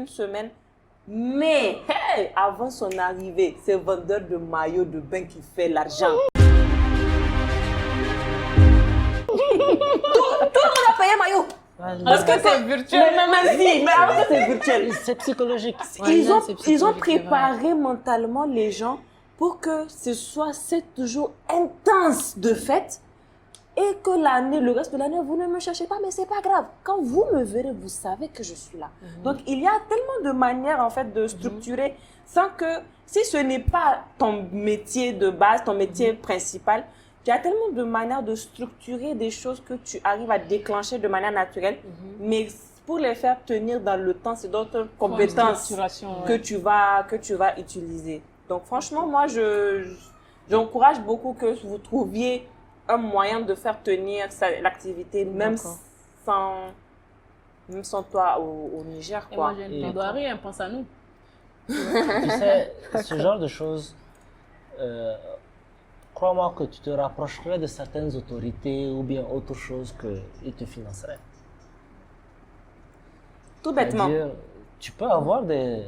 une semaine. Mais hey, avant son arrivée, c'est vendeur de maillots de bain qui fait l'argent. Tout le monde a payé maillot. Parce que c'est virtuel. Mais avant que c'est virtuel. C'est psychologique. Ils ont préparé mentalement les gens pour que ce soit 7 jours intenses de fête et que le reste de l'année, vous ne me cherchez pas, mais c'est pas grave. Quand vous me verrez, vous savez que je suis là. Donc, il y a tellement de manières, en fait, de structurer sans que, si ce n'est pas ton métier de base, ton métier principal, il y a tellement de manières de structurer des choses que tu arrives à déclencher de manière naturelle, mais pour les faire tenir dans le temps, c'est d'autres compétences que tu vas utiliser. Donc, franchement, moi, j'encourage beaucoup que vous trouviez un moyen de faire tenir l'activité, même sans toi au Niger, quoi. Et moi, je ne dois rien, pense à nous. Tu sais, ce genre de choses, crois-moi que tu te rapprocherais de certaines autorités ou bien autre chose qu'ils te financeraient. Tout bêtement. Tu peux avoir des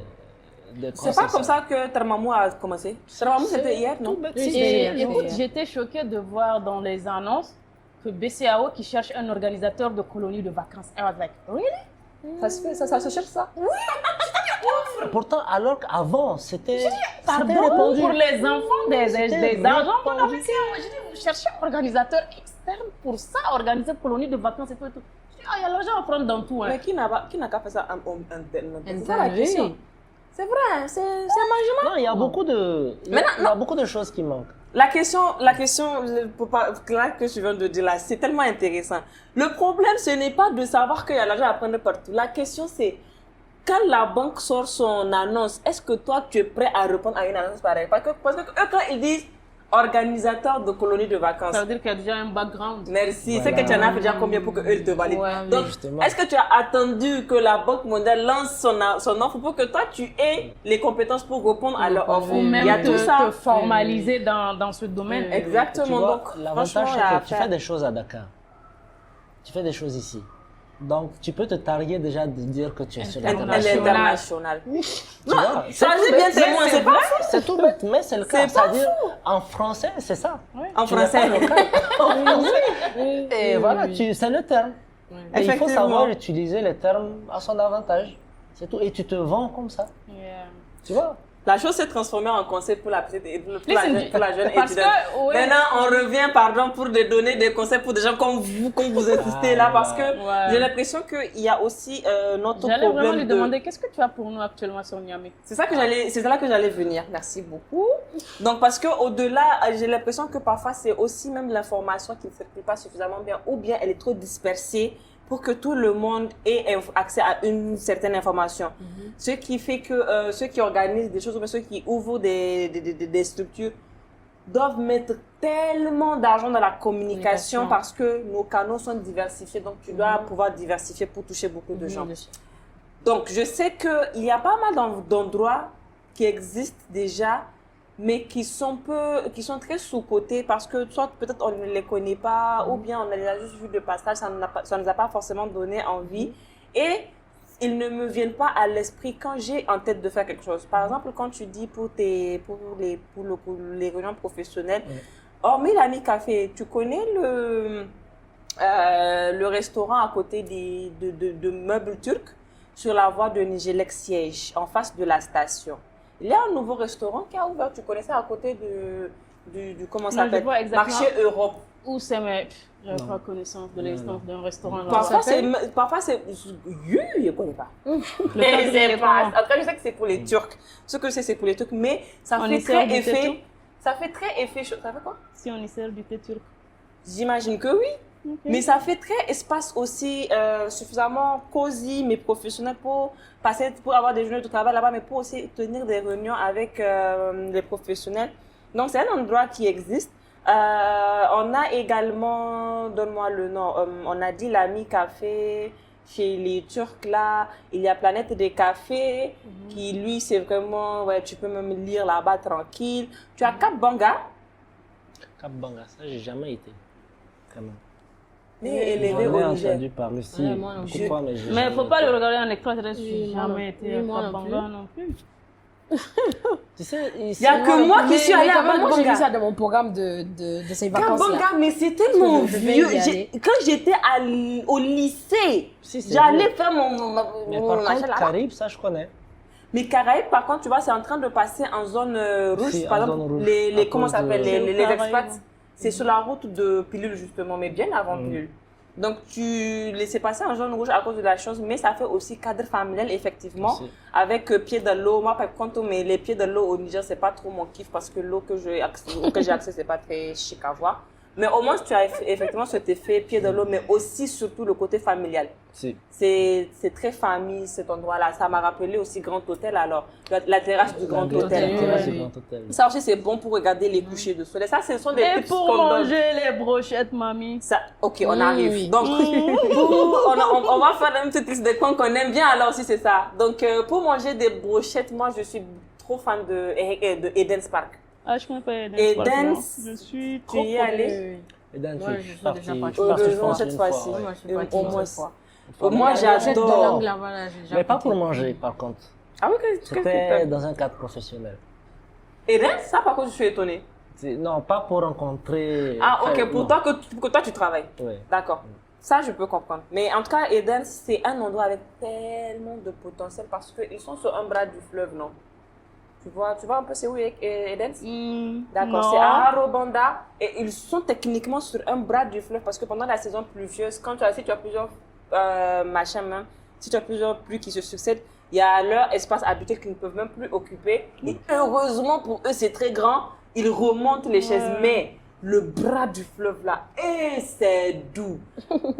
c'est pas comme ça que Termamou a commencé. Termamou, c'était hier, non? Écoute, j'étais choquée de voir dans les annonces que BCAO qui cherche un organisateur de colonies de vacances. I was like, really? Ça se fait, ça se cherche ça? Oui! Pourtant, alors qu'avant, c'était pardon, pour les enfants des agents de la BCAO. Je dis, vous cherchez un organisateur externe pour ça, organiser colonies de vacances et tout. Je dis, il y a l'argent à prendre dans tout. Hein. Mais qui n'a qu'à faire ça c'est ça la question. C'est vrai, c'est management. Non, il y a beaucoup de choses qui manquent. La question là que je viens de dire là, c'est tellement intéressant. Le problème, ce n'est pas de savoir qu'il y a l'argent à prendre partout. La question, c'est quand la banque sort son annonce, est-ce que toi, tu es prêt à répondre à une annonce pareille? Parce que eux, quand ils disent organisateur de colonies de vacances. Ça veut dire qu'il y a déjà un background. Merci. Voilà. C'est que tu en as fait déjà combien pour qu'eux te valident. Ouais, donc, est-ce que tu as attendu que la Banque mondiale lance son offre pour que toi, tu aies les compétences pour répondre à leur offre? Ou même te formaliser dans ce domaine. Exactement. Vois, donc, l'avantage, c'est que tu fais des choses à Dakar. Tu fais des choses ici. Donc, tu peux te targuer déjà de dire que tu es sur l'international. Non, ça veut bien témoin, c'est pas fou. C'est tout bête, mais c'est le cas. C'est-à-dire, en français, c'est ça. Oui. En français. Et voilà, c'est le terme. Oui. Et il faut savoir utiliser les termes à son avantage. C'est tout. Et tu te vends comme ça. Tu vois? La chose s'est transformée en conseil pour la petite pour la jeune étudiante. Oui. Maintenant, on revient, pour donner des conseils pour des gens comme vous insistez là, parce que j'ai l'impression qu'il y a aussi notre problème. J'allais vraiment lui demander, qu'est-ce que tu as pour nous actuellement sur Niamey? C'est là que j'allais venir. Merci beaucoup. Donc, parce que au-delà, j'ai l'impression que parfois, c'est aussi même l'information qui ne circule pas suffisamment bien, ou bien elle est trop dispersée pour que tout le monde ait accès à une certaine information. Ce qui fait que ceux qui organisent des choses, ou ceux qui ouvrent des structures, doivent mettre tellement d'argent dans la communication parce que nos canaux sont diversifiés. Donc, tu dois pouvoir diversifier pour toucher beaucoup de gens. Donc, je sais qu'il y a pas mal d'endroits qui existent déjà, mais qui sont très sous-cotés parce que soit peut-être on ne les connaît pas ou bien on les a juste vus de passage, ça ne nous a pas forcément donné envie. Et ils ne me viennent pas à l'esprit quand j'ai en tête de faire quelque chose. Par exemple, quand tu dis pour les réunions professionnelles, hormis l'Ami Café, tu connais le restaurant à côté de meubles turcs sur la voie de Nigelec Siège, en face de la station. Il y a un nouveau restaurant qui a ouvert, tu connais ça, à côté du comment ça s'appelle, Marché Europe. Où c'est, mais je n'ai pas connaissance de l'existence d'un restaurant. Parfois, c'est, je ne connais pas. En tout cas, je sais que c'est pour les Turcs. Ce que je sais, c'est pour les Turcs, mais ça fait très effet. Ça fait quoi? Si on y sert du thé turc. J'imagine que oui. Okay. Mais ça fait très espace aussi suffisamment cosy, mais professionnel pour avoir des journées de travail là-bas, mais pour aussi tenir des réunions avec les professionnels. Donc, c'est un endroit qui existe. On a également, donne-moi le nom, on a dit l'Ami Café chez les Turcs là. Il y a Planète des Cafés qui, lui, c'est vraiment, tu peux même lire là-bas tranquille. Tu as Cap Banga. Cap Banga, ça, j'ai jamais été, quand même. élevé au Niger. entendu parler aussi beaucoup de fois, mais Mais il ne faut pas le regarder en extraterrestre, je n'ai jamais été à Banga non plus. Tu sais, Il n'y a que moi qui suis allée à Moi, j'ai vu Banga. ça dans mon programme de ces vacances-là. Banga, mais c'est tellement Je devais vieux. y aller. Quand j'étais au lycée, Si, c'est j'allais vrai. faire Mais mon par machin contre, là. Caraïbes, ça je connais. Mais Caraïbes, par contre, tu vois, c'est en train de passer en zone rouge. Si, Par en exemple, zone rouge, les à comment ça cause s'appelle, de- les Caraïbes. expats, c'est sur la route de Pilule, justement, mais bien avant Pilule. Donc, tu laissais passer en zone rouge à cause de la chose, mais ça fait aussi cadre familial, effectivement, Aussi. avec pied dans l'eau. Moi, par contre, mais les pieds dans l'eau au Niger, c'est pas trop mon kiff parce que l'eau que j'ai accès, c'est pas très chic à voir. Mais au moins, tu as effectivement cet effet pied dans l'eau, mais aussi, surtout, le côté familial. Si. C'est très famille, cet endroit-là. Ça m'a rappelé aussi Grand Hôtel, alors, la terrasse du Grand Hôtel. Hôtel, Terrasse oui. du Grand Hôtel. Ça aussi, c'est bon pour regarder les couchers de soleil. Ça, ce sont des Et tips pour qu'on donne. manger les brochettes, mamie. Ça, ok, on arrive. oui. Donc, on va faire une petite liste de coins qu'on aime bien, alors si c'est ça. Donc, pour manger des brochettes, moi, je suis trop fan de Eden's Park. Ah, je connais pas Eden. Eden's, Je suis tu y es allé? Et d'un Ouais, truc, je suis parti, déjà partie. je suis parti Heureusement, France cette une fois-ci. fois, ouais. Moi, je suis Et partie au une moins, fois. Moi, La brochette de langue j'adore. là-bas, là, j'ai déjà Mais pas goûté. pour manger, par contre. Ah oui, qu'est-ce que C'était c'est? dans un cadre professionnel. Eden's, ça, par contre, je suis étonnée. Non, pas pour rencontrer. Ah, ok, enfin, pour non. toi, que toi, tu travailles. Ouais. D'accord. Ça, je peux comprendre. Mais en tout cas, Eden's, c'est un endroit avec tellement de potentiel parce qu'ils sont sur un bras du fleuve, non? Tu vois un peu c'est où Eden's? D'accord, c'est à Harobanda et ils sont techniquement sur un bras du fleuve parce que pendant la saison pluvieuse, si tu as plusieurs si tu as plusieurs pluies qui se succèdent, il y a leur espace habituel qu'ils ne peuvent même plus occuper. Et heureusement pour eux, c'est très grand, ils remontent les chaises, mais le bras du fleuve là, et c'est doux.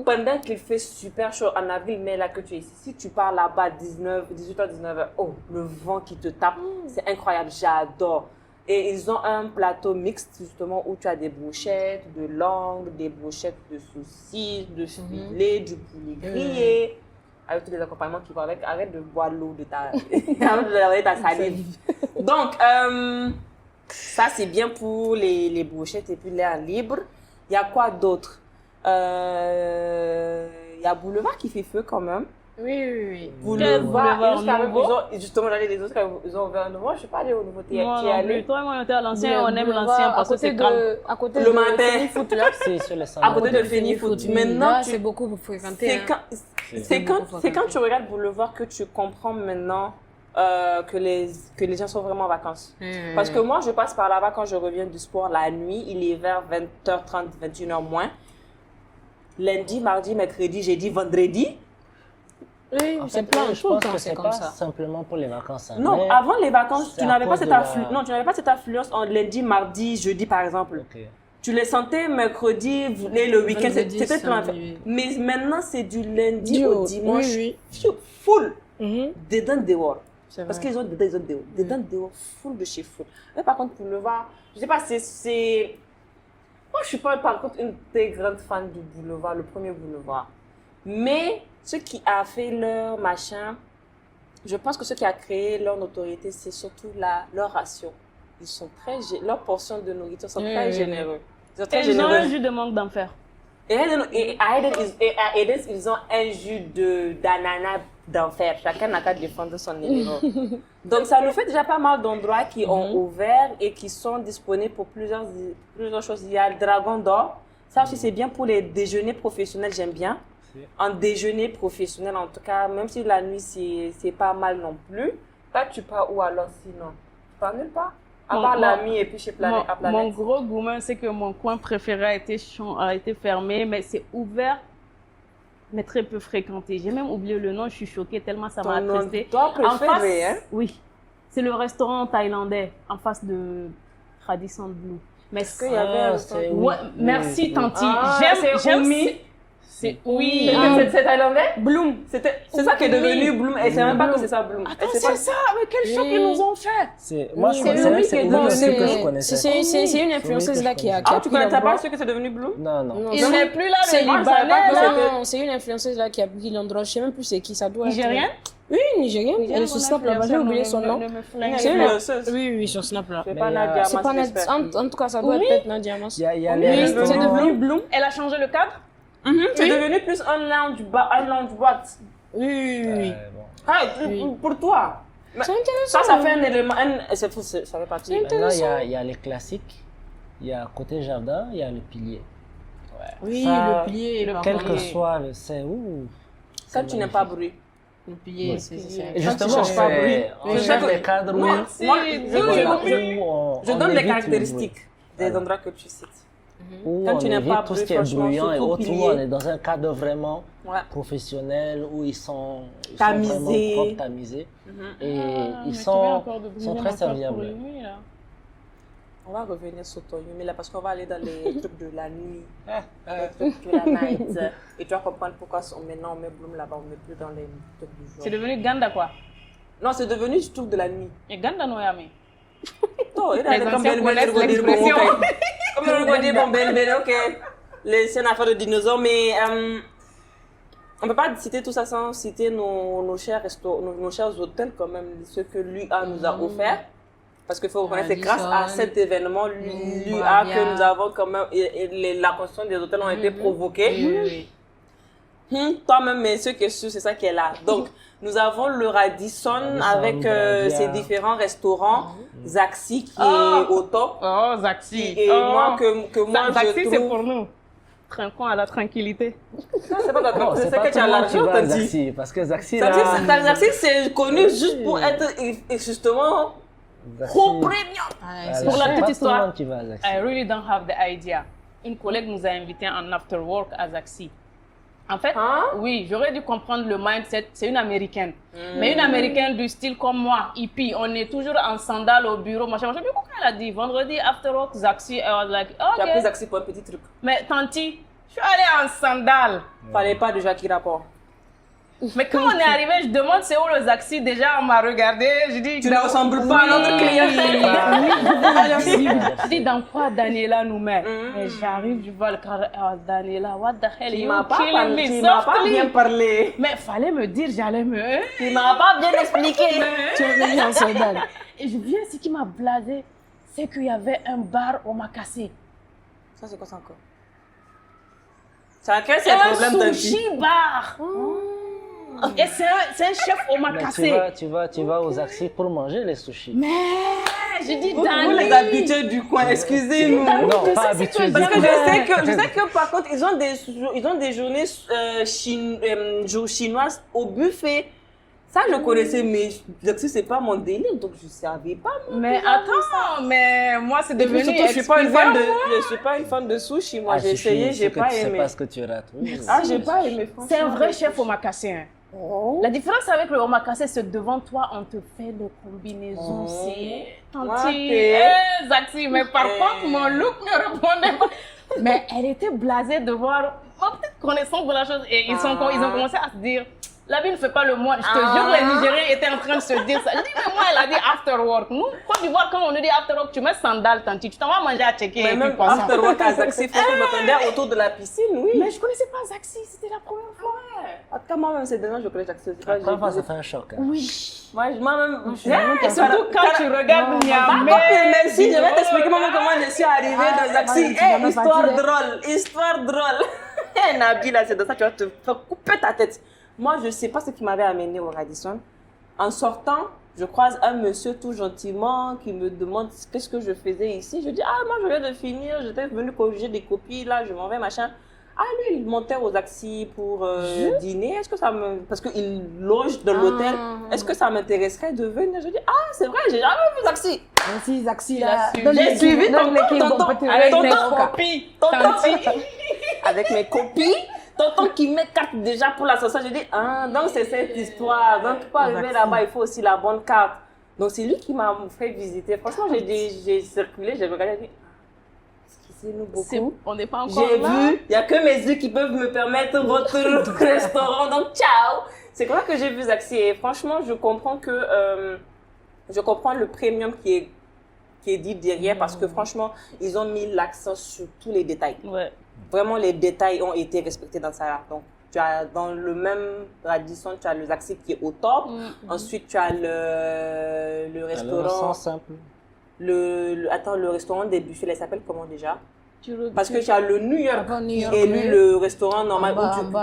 Pendant qu'il fait super chaud en avril, mai là que tu es ici, si tu pars là-bas 18h, 19h, oh, le vent qui te tape, c'est incroyable, j'adore. Et ils ont un plateau mixte justement où tu as des brochettes de langue, des brochettes de saucisses, de filet, du poulet grillé, avec tous les accompagnements qui vont avec. Arrête de boire l'eau de ta, arrête de laver ta salive. Donc, ça c'est bien pour les brochettes et puis l'air libre. Il y a quoi d'autre? Il y a Boulevard qui fait feu quand même. Oui. Boulevard Jusqu'à même, nouveau? justement, j'allais les autres, ils ont ouvert un nouveau. Je ne suis pas allée au nouveau. Tu y Moi es non allée? plus. Toi et moi, on était à l'ancien, on aime Boulevard, l'ancien parce que c'est calme. à côté Le de matin. Fenifoot, là. C'est sur les À salons. côté de Fenifoot. Oui, Maintenant, là, tu- c'est beaucoup pour fréquenter. c'est hein. quand, c'est quand tu regardes Boulevard que tu comprends maintenant que les gens sont vraiment en vacances. Parce que moi, je passe par là-bas quand je reviens du sport la nuit. Il est vers 20h30, 21h moins. Lundi, mardi, mercredi, jeudi, vendredi. Oui, En c'est fait, plein, je tout le pense temps, que c'est c'est comme pas ça. simplement pour les vacances. hein, Non, mais- avant les vacances, c'est tu à n'avais pas cause cette de la- affluence. Non, tu n'avais pas cette affluence en lundi, mardi, jeudi, par exemple. Ok. Tu les sentais mercredi, et le week-end, Vendredi, c'était plein. samedi. Mais maintenant, c'est du lundi Du au haut, dimanche. oui, Full. Mhm. Dedans, dehors. C'est Parce vrai. qu'ils ont dedans, ils ont dehors. Dedans, dehors, full de chez full. Mais par contre, pour le voir, je sais pas, c'est. Moi, je suis pas, par contre, une très grande fan du boulevard, le premier boulevard. Mais ce qui a fait leur machin, je pense que ce qui a créé leur notoriété, c'est surtout leur ration. Ils sont leurs portions de nourriture sont très généreux. Ils sont très Et ils ont un généreux. jus de mangue d'enfer. Et à Eden's, ils ont un jus d'ananas d'enfer. Chacun n'a qu'à défendre son élément. Donc, ça nous fait déjà pas mal d'endroits qui ont ouvert et qui sont disponibles pour plusieurs choses. Il y a le Dragon d'Or. Ça aussi, c'est bien pour les déjeuners professionnels, j'aime bien. En déjeuner professionnel, en tout cas, même si la nuit, c'est pas mal non plus. Toi, tu pars où alors sinon? Tu pars nulle part? À part la nuit et puis chez Planète. à Mon Planète. gros gourmand, c'est que mon coin préféré a été fermé, mais c'est ouvert, mais très peu fréquenté. J'ai même oublié le nom, je suis choquée tellement ça m'a Ton attristé. endroit En face, préféré, hein? oui, c'est le restaurant thaïlandais en face de Radisson Blue. Mais qu'il y avait un c'est- Ouais, oui, merci oui, oui. Tanti. Ah, j'aime, c'est Oumi. C'est oui. C'est thaïlandais? Bloom. C'est ça qui est devenu Bloom. Et c'est même pas que c'est ça, Bloom. Attends, Et c'est pas- ça, mais quel choc ils nous ont fait. Moi, je Oui, connaissais, c'est Oumi c'est qui est Oumi aussi devenu- que je connaissais. C'est une influenceuse là qui a Ah, tu pris connaissais pas l'endroit. ce que c'est devenu Bloom? Non, non. Non, Il c'est- n'est plus là, c'est le moi, je savais Libanais, pas que là. c'était- Non, c'est une influenceuse là qui a pris l'endroit. Je sais même plus c'est qui ça doit être. Nigérien? Oui, Nigérienne. Elle est sur Snap là-bas, j'ai oublié son nom. C'est une influenceuse. Oui, sur Snap là. C'est Mais pas il y a- Nadia C'est pas Mas, Nadia. j'espère. En tout cas, ça doit Oui. être Nadia Mas. Il y a Oui, les c'est restaurants. devenu Bloom. Elle a changé le cadre? C'est devenu plus un lounge boîte. Oui. Pour toi. C'est intéressant. Ça fait un élément. Ça fait partie. Maintenant, il y a les classiques. Il y a côté jardin, il y a le pilier. Oui, Ça, le pilier. quel que soit le c'est Quand tu n'aimes pas bruit. Le pilier, c'est... Et justement, on cherche des cadres où je donne les caractéristiques des endroits que tu cites. Quand tu n'aimes pas tout ce qui est bruyant et autres, où on est dans un cadre vraiment professionnel, où ils sont vraiment tamisés. Et ils sont très serviables. On va revenir sur ton Yumi là parce qu'on va aller dans les trucs de la nuit, les trucs de la night. Et tu vas comprendre pourquoi maintenant on met Bloom là-bas, on met plus dans les trucs du jour. C'est devenu Ganda quoi? Non, c'est devenu du truc de la nuit. Et Ganda no yami. Non, il les anciens connaissent l'expression. Comme on dit, ok. C'est une affaire de dinosaures, mais on ne peut pas citer tout ça sans citer nos chers hôtels quand même, ce que l'UA nous a offert. Parce qu'il faut reconnaître, c'est grâce à cet événement, l'UA, que nous avons quand même, la construction des hôtels ont été provoquées. Toi-même, mais ce qui est sûr, c'est ça qui est là. Donc, nous avons le Radisson avec ses différents restaurants. Zaxi qui est au top. Oh, Zaxi. Et moi, que moi, Zaxi, c'est pour nous. Trinquons à la tranquillité. Non, c'est pas d'accord. C'est que tu as l'argent, t'as dit. Parce que Zaxi, Zaxi, c'est connu juste pour être, justement, trop premium. Pour la petite histoire, I really don't have the idea. Une collègue nous a invités en after work à Zaxi. En fait, oui, j'aurais dû comprendre le mindset. C'est une Américaine. Mais une Américaine du style comme moi, hippie. On est toujours en sandales au bureau, machin. Du coup, elle a dit, vendredi, after work, Zaxi. I was like, ok. Tu as pris Zaxi pour un petit truc. Mais tanti, je suis allée en sandales. Fallait pas déjà qu'il rapporte. Mais quand on est arrivé, je demande c'est où le Zaxi. Déjà, on m'a regardé. Je dis, tu ne ressembles pas à notre clientèle. Je dis, dans quoi Daniela nous met? Et j'arrive, je vois le carré. Oh, Daniela, what the hell? Tu m'as pas bien parlé. Mais fallait me dire, j'allais me. Tu m'as pas bien expliqué. Tu es venu en sandales. Et je viens, ce qui m'a blasé, c'est qu'il y avait un bar au Makassé. Ça, c'est quoi ça encore? Chacun ses problèmes de vie. Un sushi bar. Et c'est un chef au Makassé. Tu vas aux Zaxi pour manger les sushis. Mais je dis vous les habitués du coin, excusez-nous. Non, pas habitués. Parce que je sais que par contre ils ont des journées chinoises au buffet. Ça je connaissais, mais Zaxi c'est pas mon délire, donc je savais pas. Mais attends, mais moi c'est devenu. Je suis pas une fan de sushi. Moi j'ai essayé, j'ai pas aimé. C'est pas ce que tu rates. J'ai pas aimé. C'est un vrai chef au Makassé. La différence avec le omakase, c'est devant toi, on te fait le combinaison. C'est tanti. Zaxi, mais par contre, mon look ne répondait pas. Mais elle était blasée de voir ma petite connaissance de la chose. Et ils ont commencé à se dire, la vie ne fait pas le moine. Je te jure, les Nigériens étaient en train de se dire ça. Je dis, mais moi, elle a dit after work. Nous, Côte d'Ivoire, quand on nous dit after work, tu mets sandales, tanti, tu t'en vas manger à checker. Mais même after work à Zaxi, il faut que je m'attendais autour de la piscine, oui. Mais je connaissais pas Zaxi, c'était la première fois. En tout cas, moi-même, c'est déjà, je connais Zaxi. La première fois, ça fait un choc. Oui. Moi-même, et surtout quand tu regardes Niamey. Merci, je vais t'expliquer comment je suis arrivée dans Zaxi. Histoire drôle. Nabi, là, c'est dans ça que tu vas te faire couper ta tête. Moi, je ne sais pas ce qui m'avait amené au Radisson. En sortant, je croise un monsieur tout gentiment qui me demande qu'est-ce que je faisais ici. Je dis, moi, je viens de finir, j'étais venue corriger des copies, là, je m'en vais, machin. Lui, il montait aux Zaxi pour dîner. Est-ce que ça me... Parce qu'il loge dans l'hôtel. Est-ce que ça m'intéresserait de venir? Je dis, c'est vrai, j'ai jamais vu Zaxi. Merci, Zaxi, là. J'ai suivi tonton avec mes copies. Avec mes copies. Tonton qui met carte déjà pour l'ascenseur. Je dis, donc c'est cette histoire. Donc pour arriver là-bas, il faut aussi la bonne carte. Donc c'est lui qui m'a fait visiter. Franchement, j'ai circulé, j'ai regardé, j'ai dit, excusez-nous beaucoup. On n'est pas encore là. J'ai vu, il n'y a que mes yeux qui peuvent me permettre votre restaurant. Donc ciao. C'est comme ça que j'ai vu Zaxi. Et franchement, je comprends le premium qui est dit derrière parce que franchement, ils ont mis l'accent sur tous les détails. Ouais. Vraiment, les détails ont été respectés dans ça. Donc, tu as dans le même Radisson, tu as le Zaxi qui est au top. Ensuite, tu as le restaurant. Simple. Le restaurant des buffets, il s'appelle comment déjà? Parce que tu as le New York qui est lui le restaurant normal où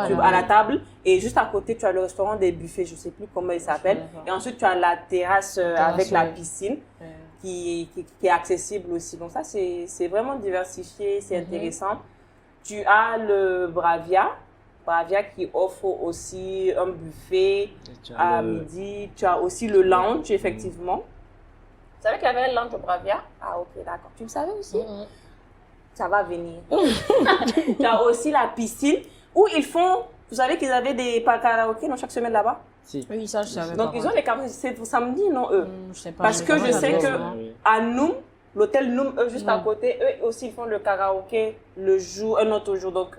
tu à la table. Et juste à côté, tu as le restaurant des buffets, je ne sais plus comment il s'appelle. Et ensuite, tu as la terrasse avec la piscine qui est accessible aussi. Donc ça, c'est vraiment diversifié, c'est intéressant. Tu as le Bravia qui offre aussi un buffet à midi. Tu as aussi le lounge, effectivement. Tu savais qu'il y avait un lounge au Bravia? Ah, ok, d'accord. Tu le savais aussi? Ça va venir. Tu as aussi la piscine où ils font... Vous savez qu'ils avaient des karaokés chaque semaine là-bas? Si. Oui, ça, je savais. Donc, ils ont les karaokés. C'est pour samedi, non, eux? Je sais pas. Parce que je sais qu'à Noum, l'hôtel Noum, eux, juste à côté, eux aussi, ils font le karaoké un autre jour. Donc,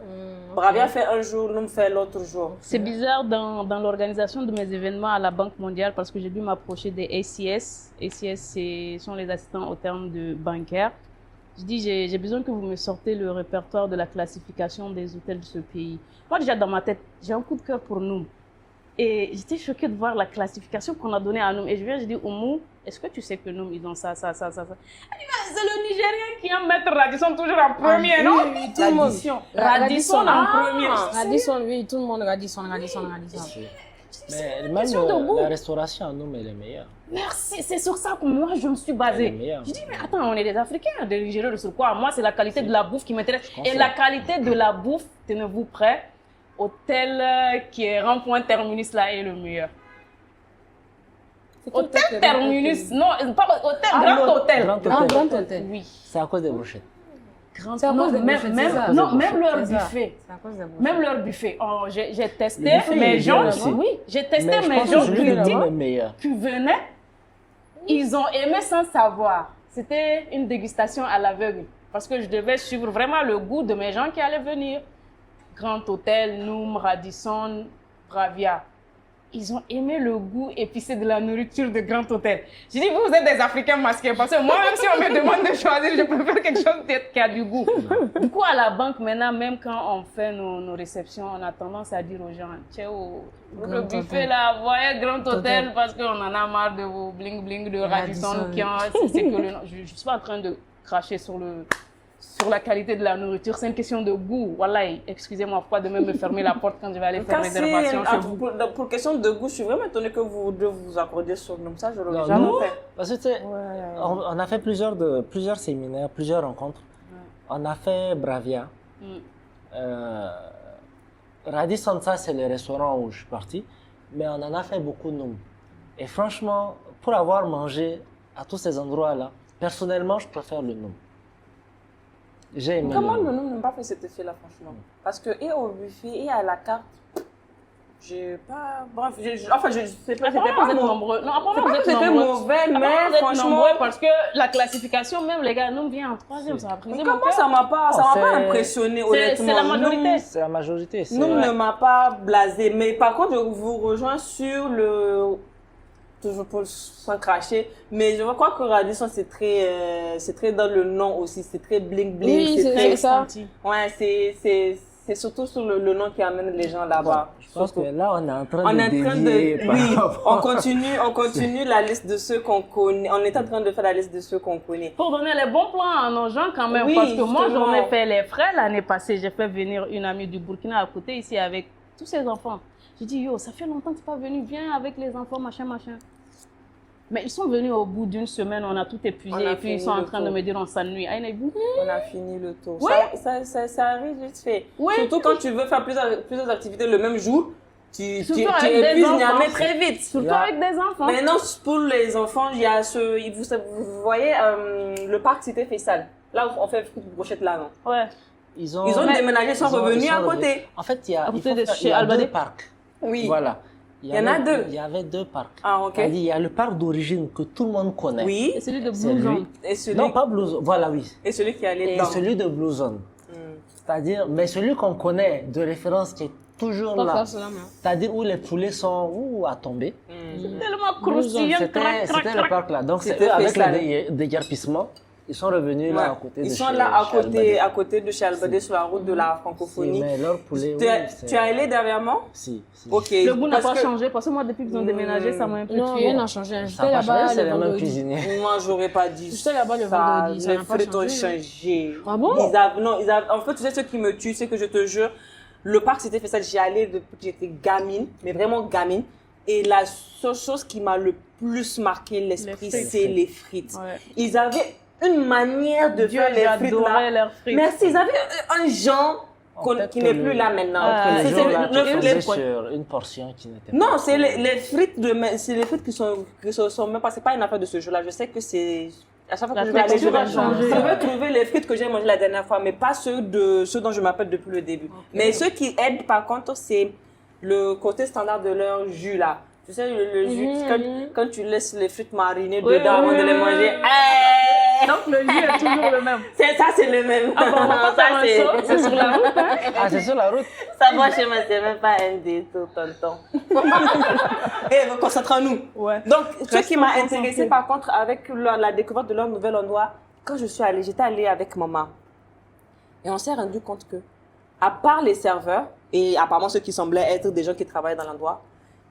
Bravia fait un jour, Noum fait l'autre jour. C'est bizarre dans l'organisation de mes événements à la Banque mondiale parce que j'ai dû m'approcher des ACS. ACS, sont les assistants au terme de bancaires. Je dis, j'ai besoin que vous me sortez le répertoire de la classification des hôtels de ce pays. Moi, déjà, dans ma tête, j'ai un coup de cœur pour Noum. Et j'étais choquée de voir la classification qu'on a donnée à Noum. Et je dis, Oumou, est-ce que tu sais que Noum, ils ont ça? Elle dit, c'est le Nigérien qui aime mettre Radisson toujours en premier, non? Oui, tout le monde. Radisson en premier. Radisson, oui, tout le monde, Radisson. Mais même la restauration à Noum, elle est meilleure. Merci, c'est sur ça que moi je me suis basée. Je dis, mais attends, on est des Africains, des Nigériens, sur quoi? Moi, c'est la qualité de la bouffe qui m'intéresse. Et la qualité de la bouffe, tenez-vous prêts, hôtel qui est rond-point terminus là est le meilleur. Hôtel terminus, non, pas hôtel, grand hôtel. Grand hôtel. Oui. C'est à cause des brochettes. Même leur buffet. Même leur buffet. Oh, j'ai testé mes gens. Oui, j'ai testé mes gens qui venaient. Ils ont aimé sans savoir. C'était une dégustation à l'aveugle. Parce que je devais suivre vraiment le goût de mes gens qui allaient venir. Grand Hôtel, Noum, Radisson, Bravia. Ils ont aimé le goût épicé de la nourriture de Grand Hôtel. Je dis, vous êtes des Africains masqués. Parce que moi, même si on me demande de choisir, je préfère quelque chose qui a du goût. Du coup, à la banque, maintenant, même quand on fait nos réceptions, on a tendance à dire aux gens, ciao, le buffet là, voyez Grand Hôtel, parce qu'on en a marre de vos bling-bling de Radisson. Je ne suis pas en train de cracher sur la qualité de la nourriture, c'est une question de goût. Voilà, excusez-moi, pourquoi de même me fermer la porte quand je vais aller faire réservation chez vous? Pour question de goût, je suis vraiment étonnée que vous accordiez sur nous. Ça, je l'aurais jamais fait. Parce que on a fait plusieurs séminaires, plusieurs rencontres. On a fait Bravia. Radisson, ça, c'est le restaurant où je suis parti. Mais on en a fait beaucoup, nous. Et franchement, pour avoir mangé à tous ces endroits-là, personnellement, je préfère le Noum. J'ai aimé. Comment le Noum n'a pas fait cet effet-là, franchement? Parce que et au buffet et à la carte, j'ai pas. Bref, enfin, je sais pas. C'était pas nombreux. Non, apparemment, c'était mauvais, mais franchement. Parce que la classification, même les gars, Noum vient en troisième. Ça a pris mon cœur. Ça m'a pas impressionné, honnêtement. C'est la majorité. C'est la majorité. Noum ne m'a pas blasé. Mais par contre, je vous rejoins sur le. Toujours pour sans cracher, mais je crois que Radisson c'est très dans le nom aussi, c'est très bling bling. Oui, c'est ça. Ouais, c'est surtout sur le nom qui amène les gens là-bas. Je pense que là on est en train de oui, on continue la liste de ceux qu'on connaît. On est en train de faire la liste de ceux qu'on connaît. Pour donner les bons plans à nos gens quand même, oui, parce que moi j'en ai fait les frais l'année passée. J'ai fait venir une amie du Burkina à côté ici avec tous ses enfants. J'ai dit, yo, ça fait longtemps que tu n'es pas venu, viens avec les enfants, machin. Mais ils sont venus au bout d'une semaine, on a tout épuisé et puis ils sont en train de me dire on s'ennuie. On a fini le tour. Oui. Ça arrive vite fait. Oui. Surtout quand tu veux faire plusieurs activités le même jour, tu épuises Niamey très vite. Surtout avec des enfants. Maintenant, pour les enfants, il y a vous voyez le parc Cité Faisal. Là où on fait beaucoup de brochettes là, non? Ouais. Ils ont déménagé, ils sont revenus à côté. En fait, il y a deux parcs. Oui. Voilà. Il y en a deux. Il y avait deux parcs. Ah, ok. Il y a le parc d'origine que tout le monde connaît. Oui. Et celui de Blue Zone. Non, pas Blue Zone. Voilà, oui. Et celui qui allait dedans. Et celui de Blue Zone. C'est-à-dire, mais celui qu'on connaît de référence qui est toujours là. C'est-à-dire où les poulets sont à tomber. C'est tellement croustillant. C'était le parc là. Donc, c'était avec le déguerpissement. Ils sont revenus là à côté de Ils sont là à côté de chez Albadé sur la route de la francophonie. Mais leur poulet, tu es allé derrière moi? Si. Ok. Le goût n'a pas changé parce que moi, depuis qu'ils ont déménagé, ça m'a un peu tué. Non, rien n'a changé. J'étais là-bas c'est le même cuisinier. Moi, j'aurais pas dit ça. J'étais là-bas le vendredi. Les frites ont changé. Ah bon? En fait, tu sais, ce qui me tue, c'est que je te jure, le parc c'était fait ça. J'y allais depuis que j'étais gamine, mais vraiment gamine. Et la seule chose qui m'a le plus marqué l'esprit, c'est les frites. Ouais. Ils avaient une manière de faire les frites là. Leurs frites. Merci, ils avaient un genre qui n'est plus là maintenant. C'est sur une portion qui n'était pas. Non, c'est les frites c'est les frites qui sont même pas. C'est pas une affaire de ce jour-là. Je sais que c'est à chaque fois que je vais aller, je vais trouver les frites que j'ai mangées la dernière fois, mais pas ceux dont je m'appelle depuis le début. Okay. Mais ceux qui aident par contre, c'est le côté standard de leur jus là. Tu sais, le jus, quand tu laisses les frites mariner dedans avant de les manger. Donc le jus est toujours le même. C'est le même. C'est sur la route, hein? Ah, c'est sur la route. Ça va chez moi, c'est même pas un détour, tonton. Et concentrons-nous. Ouais. Donc, ce qui m'a intéressé par contre avec la découverte de leur nouvel endroit, quand je suis allée, j'étais allée avec maman. Et on s'est rendu compte que, à part les serveurs, et apparemment ceux qui semblaient être des gens qui travaillaient dans l'endroit,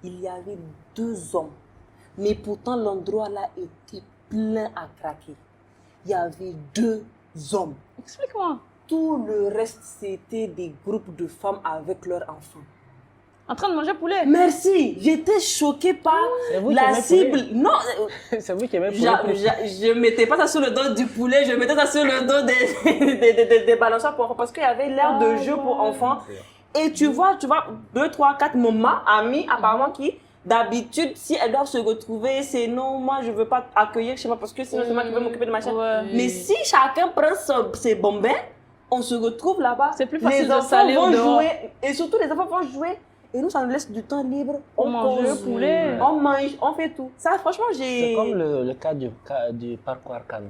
il y avait 2 hommes. Mais pourtant, l'endroit là était plein à craquer. Il y avait 2 hommes. Explique-moi. Tout le reste, c'était des groupes de femmes avec leurs enfants. En train de manger poulet? Merci. J'étais choquée par la cible. Non. C'est vous qui aimez poulet. Je mettais pas ça sur le dos du poulet, je mettais ça sur le dos des balançoires pour enfants parce qu'il y avait l'air de jeu pour enfants. Et tu vois, 2, 3, 4 mamans, amies, apparemment, qui, d'habitude, si elles doivent se retrouver, c'est non, moi, je veux pas accueillir, je sais pas, parce que sinon, c'est moi qui vais m'occuper de ma chaîne. Ouais. Mais si chacun prend ses bonbons, on se retrouve là-bas. C'est plus facile de saler au dehors. Jouer, et surtout, les enfants vont jouer. Et nous, ça nous laisse du temps libre. On mange le poulet. On mange, on fait tout. Ça, franchement, C'est comme le cas du parcours Arcano.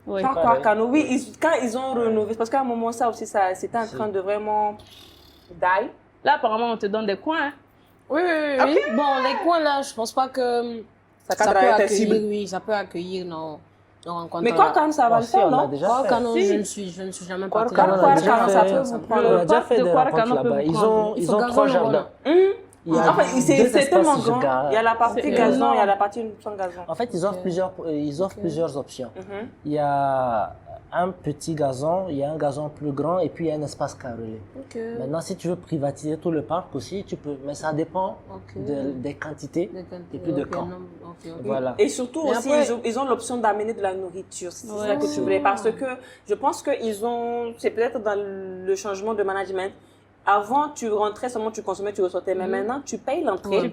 Oui, parcours Arcano, oui. Quand ils ont rénové, parce qu'à un moment, ça aussi, c'était en train de vraiment... Die. Là, apparemment, on te donne des coins. Hein? Oui. Okay. Bon, les coins là, je pense pas que ça peut accueillir. Oui, ça peut accueillir nos rencontres. Mais quoi, quand ça va le faire, non? Quoi, quand je ne suis jamais partie. On a déjà fait des rencontres là-bas. Ils ont 3 jardins. Enfin, c'est tellement grand. Il y a la partie gazon, il y a la partie sans gazon. En fait, ils offrent plusieurs options. Il y a un petit gazon, il y a un gazon plus grand et puis il y a un espace carrelé. Maintenant, si tu veux privatiser tout le parc aussi, tu peux, mais ça dépend des quantités et puis de quand. Voilà. Et surtout aussi, ils ont l'option d'amener de la nourriture, si c'est ça que tu voulais, parce que je pense que c'est peut-être dans le changement de management. Avant, tu rentrais seulement, tu consommais, tu ressortais. Mais maintenant, tu payes l'entrée.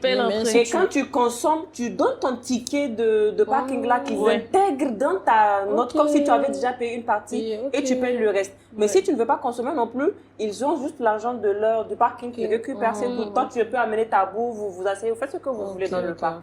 Et quand tu consommes, tu donnes ton ticket de parking là qu'ils intègrent dans ta note, comme si tu avais déjà payé une partie et tu payes le reste. Mais si tu ne veux pas consommer non plus, ils ont juste l'argent du parking qui récupère. C'est tout. Toi, tu peux amener ta bouffe, vous asseyez, vous faites ce que vous voulez dans le parc.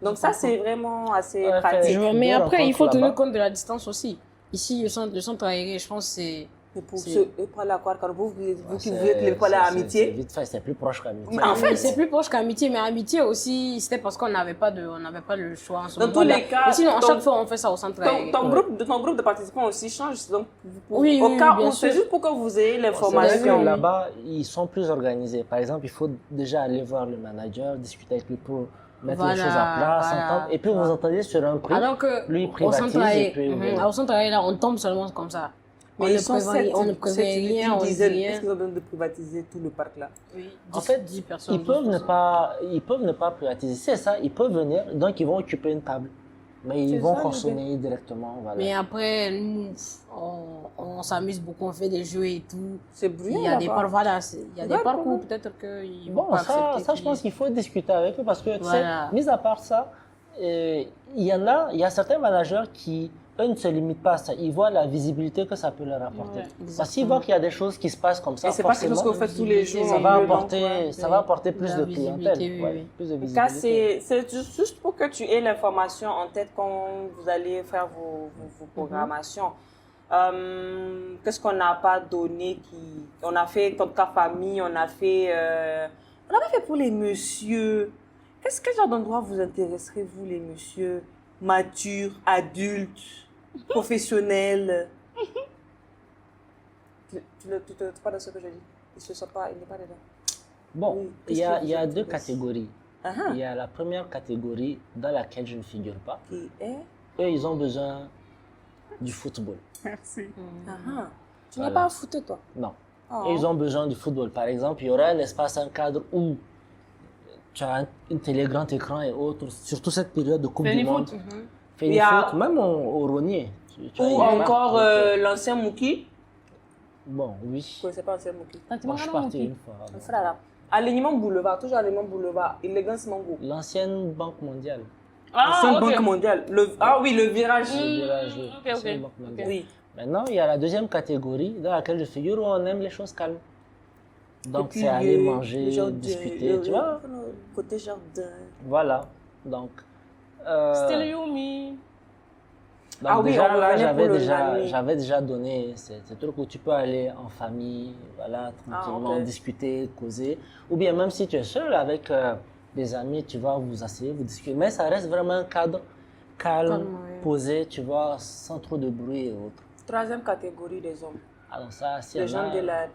Donc ça, c'est vraiment assez pratique. Mais après, il faut tenir compte de la distance aussi. Ici, le centre aéré, je pense, c'est... Mais pour ceux quand vous qui voulez que les poils à Amitié. C'est vite fait, c'est plus proche qu'Amitié. En fait, c'est plus proche qu'Amitié, mais Amitié aussi, c'était parce qu'on n'avait pas le choix en ce moment. Dans tous les cas. Mais sinon, à chaque fois, on fait ça au centre aéré. Ton groupe de participants aussi change. Donc, au cas où, c'est juste pour que vous ayez l'information. Là-bas, ils sont plus organisés. Par exemple, il faut déjà aller voir le manager, discuter avec lui pour mettre les choses à plat, s'entendre. Et puis, vous entendez sur un prix. Alors que, lui, il privatise. Au centre aéré, là, on tombe seulement comme ça. Mais on ne prévoit rien, on dit rien. Est-ce qu'ils ont besoin de privatiser tout le parc là? Oui. En fait, 10 personnes. Ils peuvent ne pas privatiser. C'est ça, ils peuvent venir, donc ils vont occuper une table. Mais ils vont consommer directement. Voilà. Mais après, nous, on s'amuse beaucoup, on fait des jeux et tout. C'est bruyant. Il y a des parcours, peut-être qu'ils vont pas accepter. Ça, je pense qu'il faut discuter avec eux parce que, tu sais, mis à part ça, il y a certains managers qui eux ne se limitent pas à ça. Ils voient la visibilité que ça peut leur apporter. Parce qu'ils voient qu'il y a des choses qui se passent comme ça. Et c'est pas quelque chose que vous faites tous les jours. Ça va apporter plus de clientèle. Plus de visibilité. C'est juste pour que tu aies l'information en tête quand vous allez faire vos programmations. Qu'est-ce qu'on n'a pas donné on a fait comme cas famille, on avait fait pour les messieurs. Quel genre d'endroit vous intéresserez, vous, les messieurs matures, adultes? professionnel. Tu te pas dans ce que je dis. Il n'est pas dedans. Bon, oui, il y a deux catégories. Il y a la première catégorie dans laquelle je ne figure pas. Qui est? Eux, ils ont besoin du football. Merci. Tu n'es pas un footeux, toi? Non. Ils ont besoin du football. Par exemple, il y aura un espace, un cadre où tu as une télé grand écran et autres, surtout cette période de Coupe du Monde. Fénifoot, même au Rognier. Ou encore l'ancien Mouki. Bon, oui. Je ne connaissais pas l'ancien Mouki. Moi, je suis parti une fois. Alignement Boulevard, toujours Alignement Boulevard, Élégance Mango. L'ancienne Banque mondiale. L'ancienne Banque mondiale. Oui, le virage. Le virage, oui. Banque mondiale. Oui. Maintenant, il y a la deuxième catégorie dans laquelle je figure où on aime les choses calmes. Donc, c'est aller manger, discuter, tu vois. Côté jardin. Voilà. Donc. C'était Yumi. Donc déjà, là, j'avais déjà donné ces trucs où tu peux aller en famille, voilà, tranquillement, discuter, causer. Ou bien même si tu es seul avec des amis, tu vas vous asseoir, vous discuter. Mais ça reste vraiment un cadre calme, posé, tu vois, sans trop de bruit et autres. Troisième catégorie des hommes. Alors ça, si les gens de la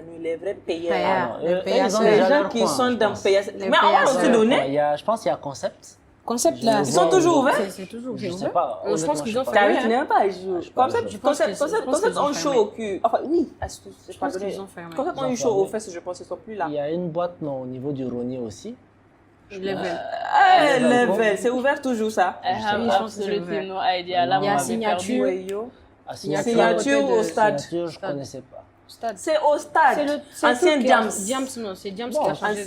nuit, les vrais payeurs. Les gens qui sont dans payeurs. Mais on va aussi donner. Je pense qu'il y a Concept. Concept là. Ils sont toujours ouverts? C'est toujours ouvert. Je sais pas. Je pense qu'ils ont fermé. Tu n'aimes pas les jours. Concept ont chaud au cul. Enfin, oui, je pense qu'ils ont fermé. Concept ont eu chaud aux fesses, je pense qu'ils ne sont plus là. Il y a une boîte au niveau du Rognier aussi. Level. C'est ouvert toujours ça. Je pense que le Tino a dit à la Il y a Signature. Signature au stade. Signature, je ne connaissais pas. C'est au stade. Ancien Diams. Non, c'est Diams qui a changé.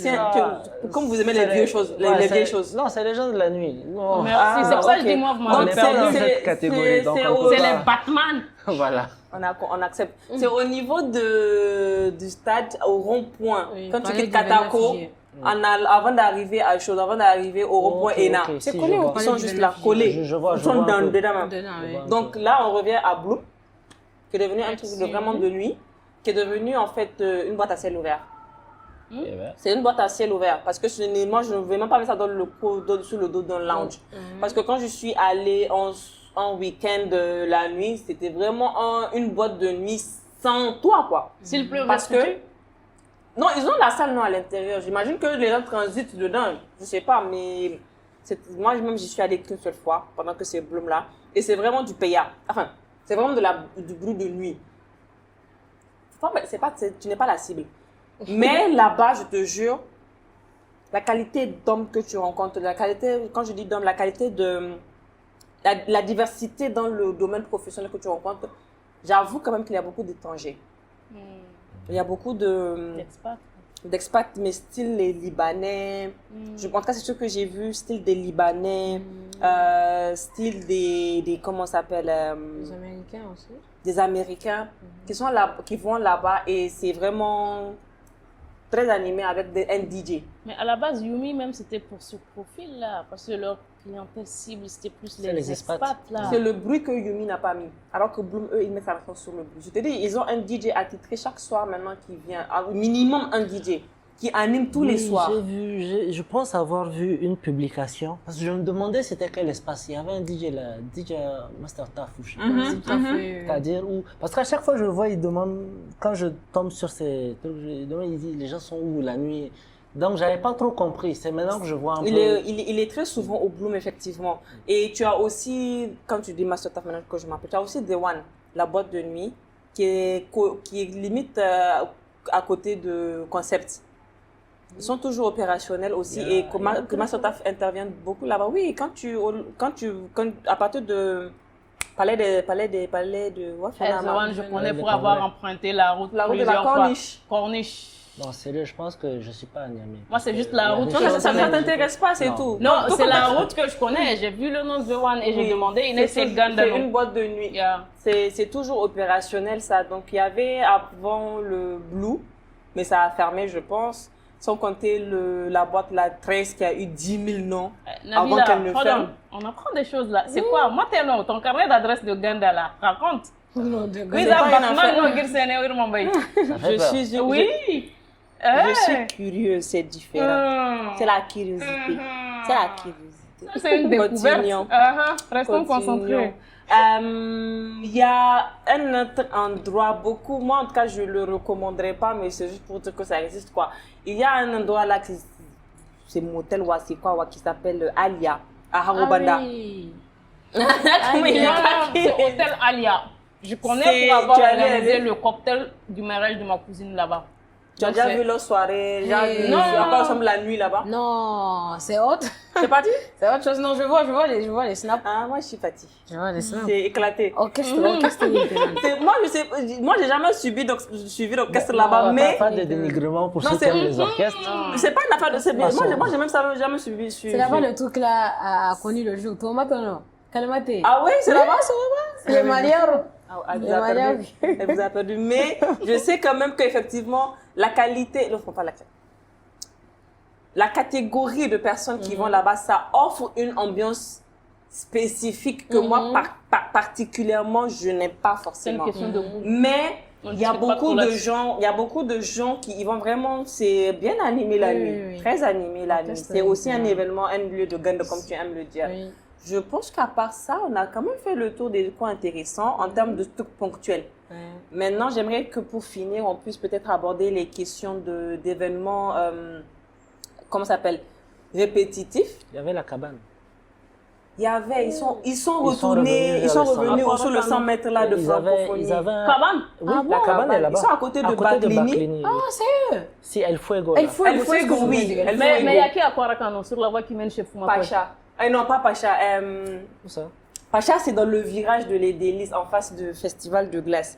Comme vous aimez les vieilles choses. Les vieilles choses. Non, c'est les gens de la nuit. Merci, c'est pour ça que je dis moi, vous m'avez perdu dans cette catégorie. C'est les Batman. Voilà. On accepte. C'est au niveau du stade, au rond-point. Quand tu quittes Katako, avant d'arriver à Chose, avant d'arriver au rond-point ENA. C'est collé, ils sont juste là, collés. Je vois. Ils sont dedans. Donc là, on revient à Bloom, qui est devenu un truc vraiment de nuit, qui est devenu en fait une boîte à ciel ouvert. C'est une boîte à ciel ouvert parce que moi je ne vais même pas mettre ça dans sous le dos d'un lounge. Parce que quand je suis allée en week-end la nuit, c'était vraiment une boîte de nuit sans toit quoi. S'il pleut, parce que non, ils ont la salle à l'intérieur. J'imagine que les gens transitent dedans. Je sais pas, mais moi même j'y suis allée qu'une seule fois pendant que c'est Bloom là et c'est vraiment du paya. Enfin, c'est vraiment du bruit de nuit. Tu n'es pas la cible. Mais là-bas, je te jure, la qualité d'hommes que tu rencontres, quand je dis d'hommes, la qualité de la diversité dans le domaine professionnel que tu rencontres, j'avoue quand même qu'il y a beaucoup d'étrangers. Il y a beaucoup d'expats, mais style les Libanais. En tout cas, c'est ce que j'ai vu, style des Libanais, style des comment ça s'appelle les Américains aussi. Des Américains qui sont là, qui vont là-bas et c'est vraiment très animé avec un DJ. Mais à la base, Yumi même c'était pour ce profil-là, parce que leur clientèle cible c'était plus les expats là. C'est le bruit que Yumi n'a pas mis, alors que Bloom eux ils mettent la réponse sur le bruit. Je te dis, ils ont un DJ attitré chaque soir maintenant qui vient, minimum un DJ qui anime tous les soirs. Je pense avoir vu une publication, parce que je me demandais c'était quel espace. Il y avait un DJ là, DJ Master Tafouche. C'est-à-dire où, parce qu'à chaque fois je le vois, il demande, quand je tombe sur ces trucs, il dit les gens sont où la nuit. Donc j'avais pas trop compris, c'est maintenant que je vois un peu. Il est très souvent au Bloom effectivement. Et tu as aussi, quand tu dis Master Taf maintenant que je m'appelle, tu as aussi The One, la boîte de nuit, qui est limite à côté de Concept. Ils sont toujours opérationnels aussi et que Massotaf intervient beaucoup là-bas. Oui, quand à partir de palais de je connais pour avoir emprunté la route de la Corniche. Non, sérieux, je pense que je suis pas à Niamey. Moi, c'est juste la route. Ça ne t'intéresse pas, c'est tout. Non, c'est la route que je connais. J'ai vu le nom de The One et j'ai demandé. C'est une boîte de nuit. C'est toujours opérationnel ça. Donc il y avait avant le Blue, mais ça a fermé, je pense. Sans compter la boîte la 13 qui a eu 10 000 noms avant qu'elle ne ferme. On apprend des choses là. C'est quoi? Moi, ton carnet d'adresse de Ganda là, raconte. Je suis curieuse, c'est différent. C'est la curiosité. C'est la curiosité. C'est une découverte. Restons concentrés. Il y a un autre endroit, moi en tout cas je ne le recommanderais pas, mais c'est juste pour dire que ça existe quoi. Il y a un endroit là, c'est motel ou c'est quoi, qui s'appelle Alia, à Harobanda. C'est Hôtel Alia. Je connais pour avoir réalisé le cocktail du mariage de ma cousine là-bas. Tu as déjà vu leur soirée, non, encore ensemble la nuit là-bas? Non, c'est autre. C'est parti? C'est autre chose. Non, je vois les snaps. Ah, moi je suis fatiguée. Je vois les snaps. C'est éclaté. Orchestre. Moi j'ai jamais suivi d'orchestre là-bas, mais... Pas de dénigrement pour ceux qui aiment les orchestres. C'est pas une affaire de... Moi j'ai même jamais suivi. C'est là-bas le truc là a connu le jour. Tomate non? Calmate. Ah oui, c'est là-bas? C'est le mariage. Elle vous a perdu. Mais je sais quand même qu'effectivement, la qualité, la catégorie de personnes qui vont là-bas, ça offre une ambiance spécifique que moi, particulièrement, je n'aime pas forcément. C'est une question de goût. Mais il y a beaucoup de gens qui y vont vraiment, c'est bien animé la nuit, très animé la nuit. C'est aussi un événement, un lieu de gagne, comme tu aimes le dire. Je pense qu'à part ça, on a quand même fait le tour des coins intéressants en termes de trucs ponctuels. Maintenant, j'aimerais que pour finir, on puisse peut-être aborder les questions d'événements, comment ça s'appelle, répétitifs. Il y avait la cabane. Il y avait, ils sont revenus sur le 100 mètres là de francophonie. Cabane? Oui, la cabane est là-bas. Ils sont à côté de Baklini. Ah, c'est eux? Si, El Fuego. El Fuego, oui. Mais il y a qui à Kwarakano sur la voie qui mène chez Fumako? Pacha. Non, pas Pacha. Où ça? Pacha, c'est dans le virage de Les Délices, en face du festival de glace.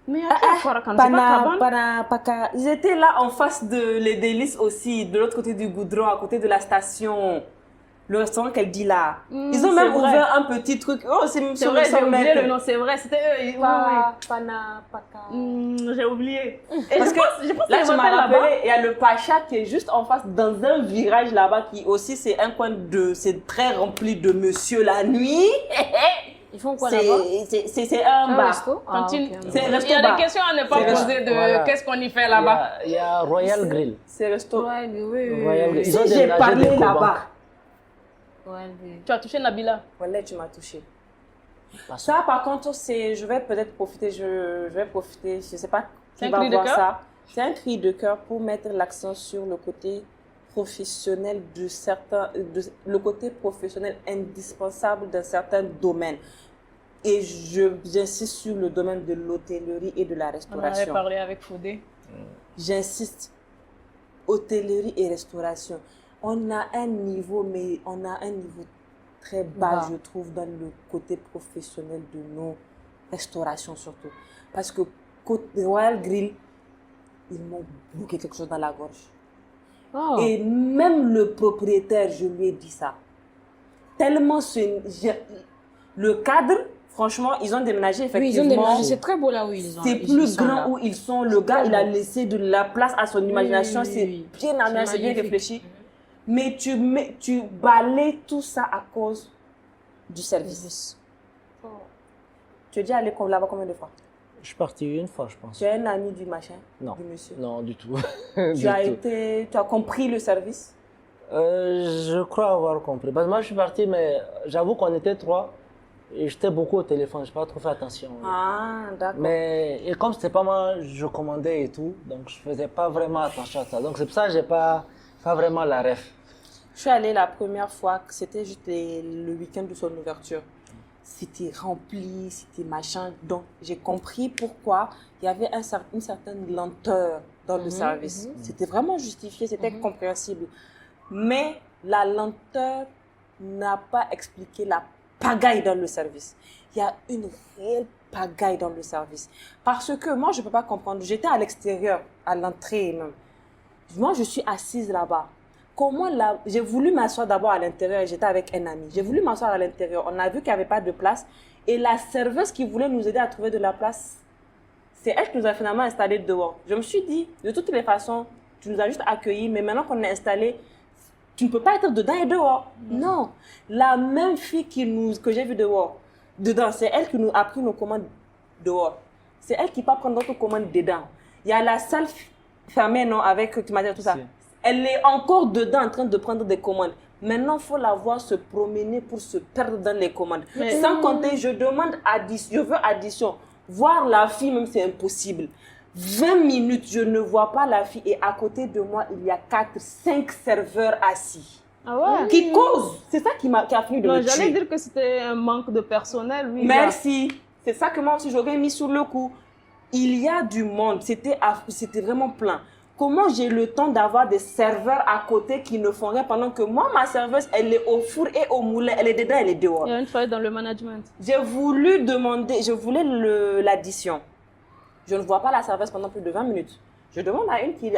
Mais il y a qui à Kwarakano? C'est pas Cabane? Ils étaient là en face de Les Délices aussi, de l'autre côté du goudron, à côté de la station. Le restaurant qu'elle dit là. Ils ont même ouvert un petit truc. Oh, c'est vrai, j'ai oublié le nom, c'est vrai. C'était eux. J'ai oublié. Parce que là, je m'en rappelais, il y a le Pacha qui est juste en face, dans un virage là-bas, qui aussi, c'est un coin c'est très rempli de monsieur la nuit. Ils font quoi là-bas? C'est un bar. Il y a des questions à ne pas poser de qu'est-ce qu'on y fait là-bas. Il y a Royal Grill. C'est resto. Oui. Si j'ai parlé là-bas. Tu as touché Nabila? Voilà, tu m'as touché. Ça, par contre, je vais peut-être profiter, je ne sais pas qui va voir ça. C'est un cri de cœur pour mettre l'accent sur le côté professionnel le côté professionnel indispensable dans certains domaines. Et j'insiste sur le domaine de l'hôtellerie et de la restauration. On avait parlé avec Fodé. J'insiste, hôtellerie et restauration. On a un niveau très bas, je trouve, dans le côté professionnel de nos restaurations surtout. Parce que Royal Grill, ils m'ont bloqué quelque chose dans la gorge. Et même le propriétaire, je lui ai dit ça. Tellement le cadre, franchement, ils ont déménagé effectivement. Oui, ils ont déménagé, c'est très beau là où ils sont. C'est plus grand où ils sont. Le gars, il a laissé de la place à son imagination. C'est bien aménagé, c'est bien réfléchi. Mais tu balayes tout ça à cause du service. Tu es déjà allé là-bas combien de fois? Je suis parti une fois, je pense. Tu es un ami du machin? Non. Du monsieur? Non, du tout. Tu as compris le service? Je crois avoir compris. Parce que moi, je suis parti, mais j'avoue qu'on était 3. Et j'étais beaucoup au téléphone, je n'ai pas trop fait attention. Ah, d'accord. Mais et comme c'était pas moi, je commandais et tout, donc je faisais pas vraiment attention à ça. Donc c'est pour ça que j'ai pas vraiment la ref. Je suis allée la première fois, c'était juste le week-end de son ouverture. C'était rempli, c'était machin. Donc j'ai compris pourquoi il y avait une certaine lenteur dans le service. C'était vraiment justifié, c'était compréhensible. Mais la lenteur n'a pas expliqué la pagaille dans le service. Il y a une réelle pagaille dans le service. Parce que moi, je ne peux pas comprendre. J'étais à l'extérieur, à l'entrée même. Moi, je suis assise là-bas. J'ai voulu m'asseoir d'abord à l'intérieur et j'étais avec un ami. J'ai voulu m'asseoir à l'intérieur. On a vu qu'il n'y avait pas de place. Et la serveuse qui voulait nous aider à trouver de la place, c'est elle qui nous a finalement installés dehors. Je me suis dit, de toutes les façons, tu nous as juste accueillis, mais maintenant qu'on est installés, tu ne peux pas être dedans et dehors. Non. La même fille que j'ai vue dedans, c'est elle qui nous a pris nos commandes dehors. C'est elle qui va prendre notre commande dedans. Il y a la salle fermée, non, avec climatiseur, tout ça. Elle est encore dedans en train de prendre des commandes. Maintenant, il faut la voir se promener pour se perdre dans les commandes. Sans compter, je demande addition, je veux addition. Voir la fille, même, c'est impossible. 20 minutes, je ne vois pas la fille et à côté de moi, il y a 4-5 serveurs assis. Ah ouais? Qui causent. C'est ça qui a fini de me tuer. J'allais dire que c'était un manque de personnel. Oui, merci. C'est ça que moi aussi, j'aurais mis sur le coup. Il y a du monde. C'était vraiment plein. Comment j'ai le temps d'avoir des serveurs à côté qui ne font rien pendant que moi, ma serveuse, elle est au four et au moulin. Elle est dedans, elle est dehors. Il y a une faille dans le management. J'ai voulu demander, je voulais l'addition. Je ne vois pas la serveuse pendant plus de 20 minutes. Je demande à une qui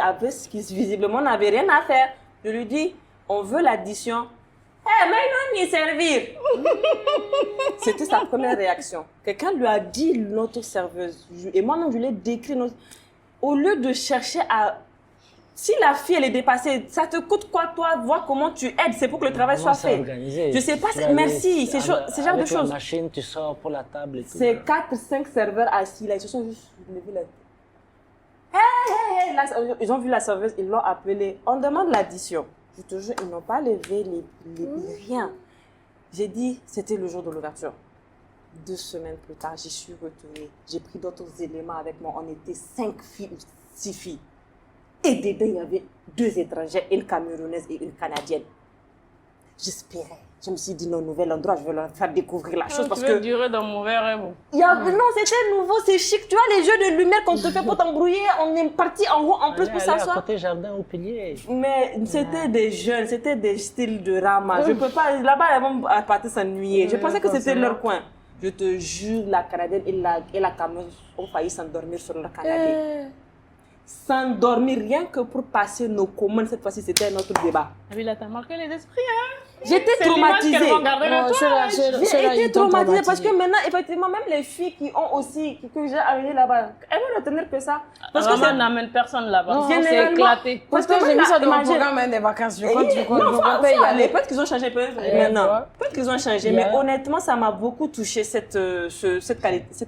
visiblement n'avait rien à faire. Je lui dis, on veut l'addition. Mais non, m'y servir. C'était sa première réaction. Quelqu'un lui a dit notre serveuse. Et moi-même, je l'ai décrit. Au lieu de chercher à... Si la fille, elle est dépassée, ça te coûte quoi, toi, voir comment tu aides? C'est pour que le travail soit fait. Organisé. Je sais pas, merci. C'est genre de choses. La machine, tu sors pour la table et tout. C'est 4-5 serveurs assis là. Ils se sont juste levés là. Ils ont vu la serveuse, ils l'ont appelée. On demande l'addition. Je te jure, ils n'ont pas levé rien. J'ai dit, c'était le jour de l'ouverture. 2 semaines plus tard, j'y suis retournée. J'ai pris d'autres éléments avec moi. On était 5 filles ou 6 filles. Et dedans, il y avait 2 étrangères, une Camerounaise et une Canadienne. J'espérais. Je me suis dit, non, nouvel endroit, je vais leur faire découvrir la chose. Parce que durer dans mon verre, bon. Non, c'était nouveau, c'est chic. Tu vois les jeux de lumière qu'on te fait pour t'embrouiller. On est parti en haut en plus pour s'asseoir. À côté jardin au pilier. Mais c'était des jeunes, c'était des styles de rama. Je peux pas. Là-bas, elles vont partir s'ennuyer. Je pensais que c'était leur coin. Je te jure, la Canadienne et la Camerounaise ont failli s'endormir sur leur canapé. S'endormir rien que pour passer nos commandes. Cette fois-ci, c'était notre débat. Oui, là, t'as marqué les esprits, hein? J'étais traumatisée. J'ai été traumatisée parce que maintenant, effectivement, même les filles qui ont aussi, que j'ai amenées là-bas, elles vont retenir que ça. Parce que ça n'amène personne là-bas. C'est éclaté. Parce que j'ai mis ça dans mon programme des vacances. Je compte y aller. Peut-être qu'ils ont changé maintenant. Peut-être qu'ils ont changé, mais honnêtement, ça m'a beaucoup touché cette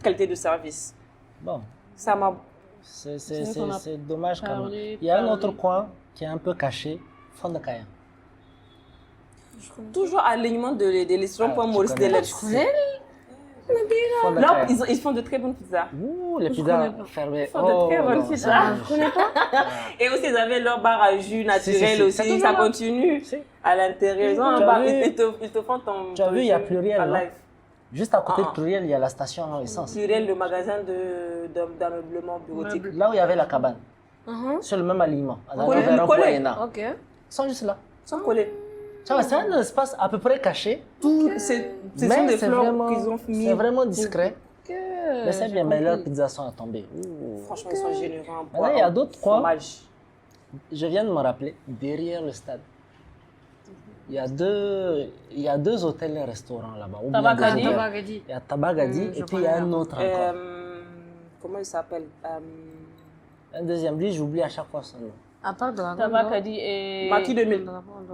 qualité de service. Bon. Ça m'a... C'est dommage quand même. Il y a un autre coin qui est un peu caché, fond de Cayenne. Toujours alignement de l'Estron Maurice Deleuze. Tu connais? Là, ils font de très bonnes pizzas. Ouh, les pizzas fermées. Ils font de très bonnes pizzas. Je connais pas. Et aussi, ils avaient leur bar à jus naturel aussi. Ça continue à l'intérieur. Ils te font ton... Tu as vu, il y a Pluriel. Juste à côté de Pluriel, il y a la station essence. Pluriel, le magasin d'ameublement bureautique. Là où il y avait la cabane. Sur le même alignement. Collés. Ok. Ils sont juste là. Ils sont collés. C'est un espace à peu près caché. C'est des fleurs qu'ils ont mis. C'est vraiment discret. Mais c'est bien, mais leurs pizzas sont à tomber. Franchement, ils sont généreux en bois. Il y a d'autres coins. Je viens de me rappeler, derrière le stade. Il y a deux hôtels et restaurants là-bas. Tabagadi. Il y a Tabagadi et puis il y a un autre encore. Comment il s'appelle? Un deuxième, lui, j'oublie à chaque fois son nom. À part de la Tabagadi et... Maki 2000.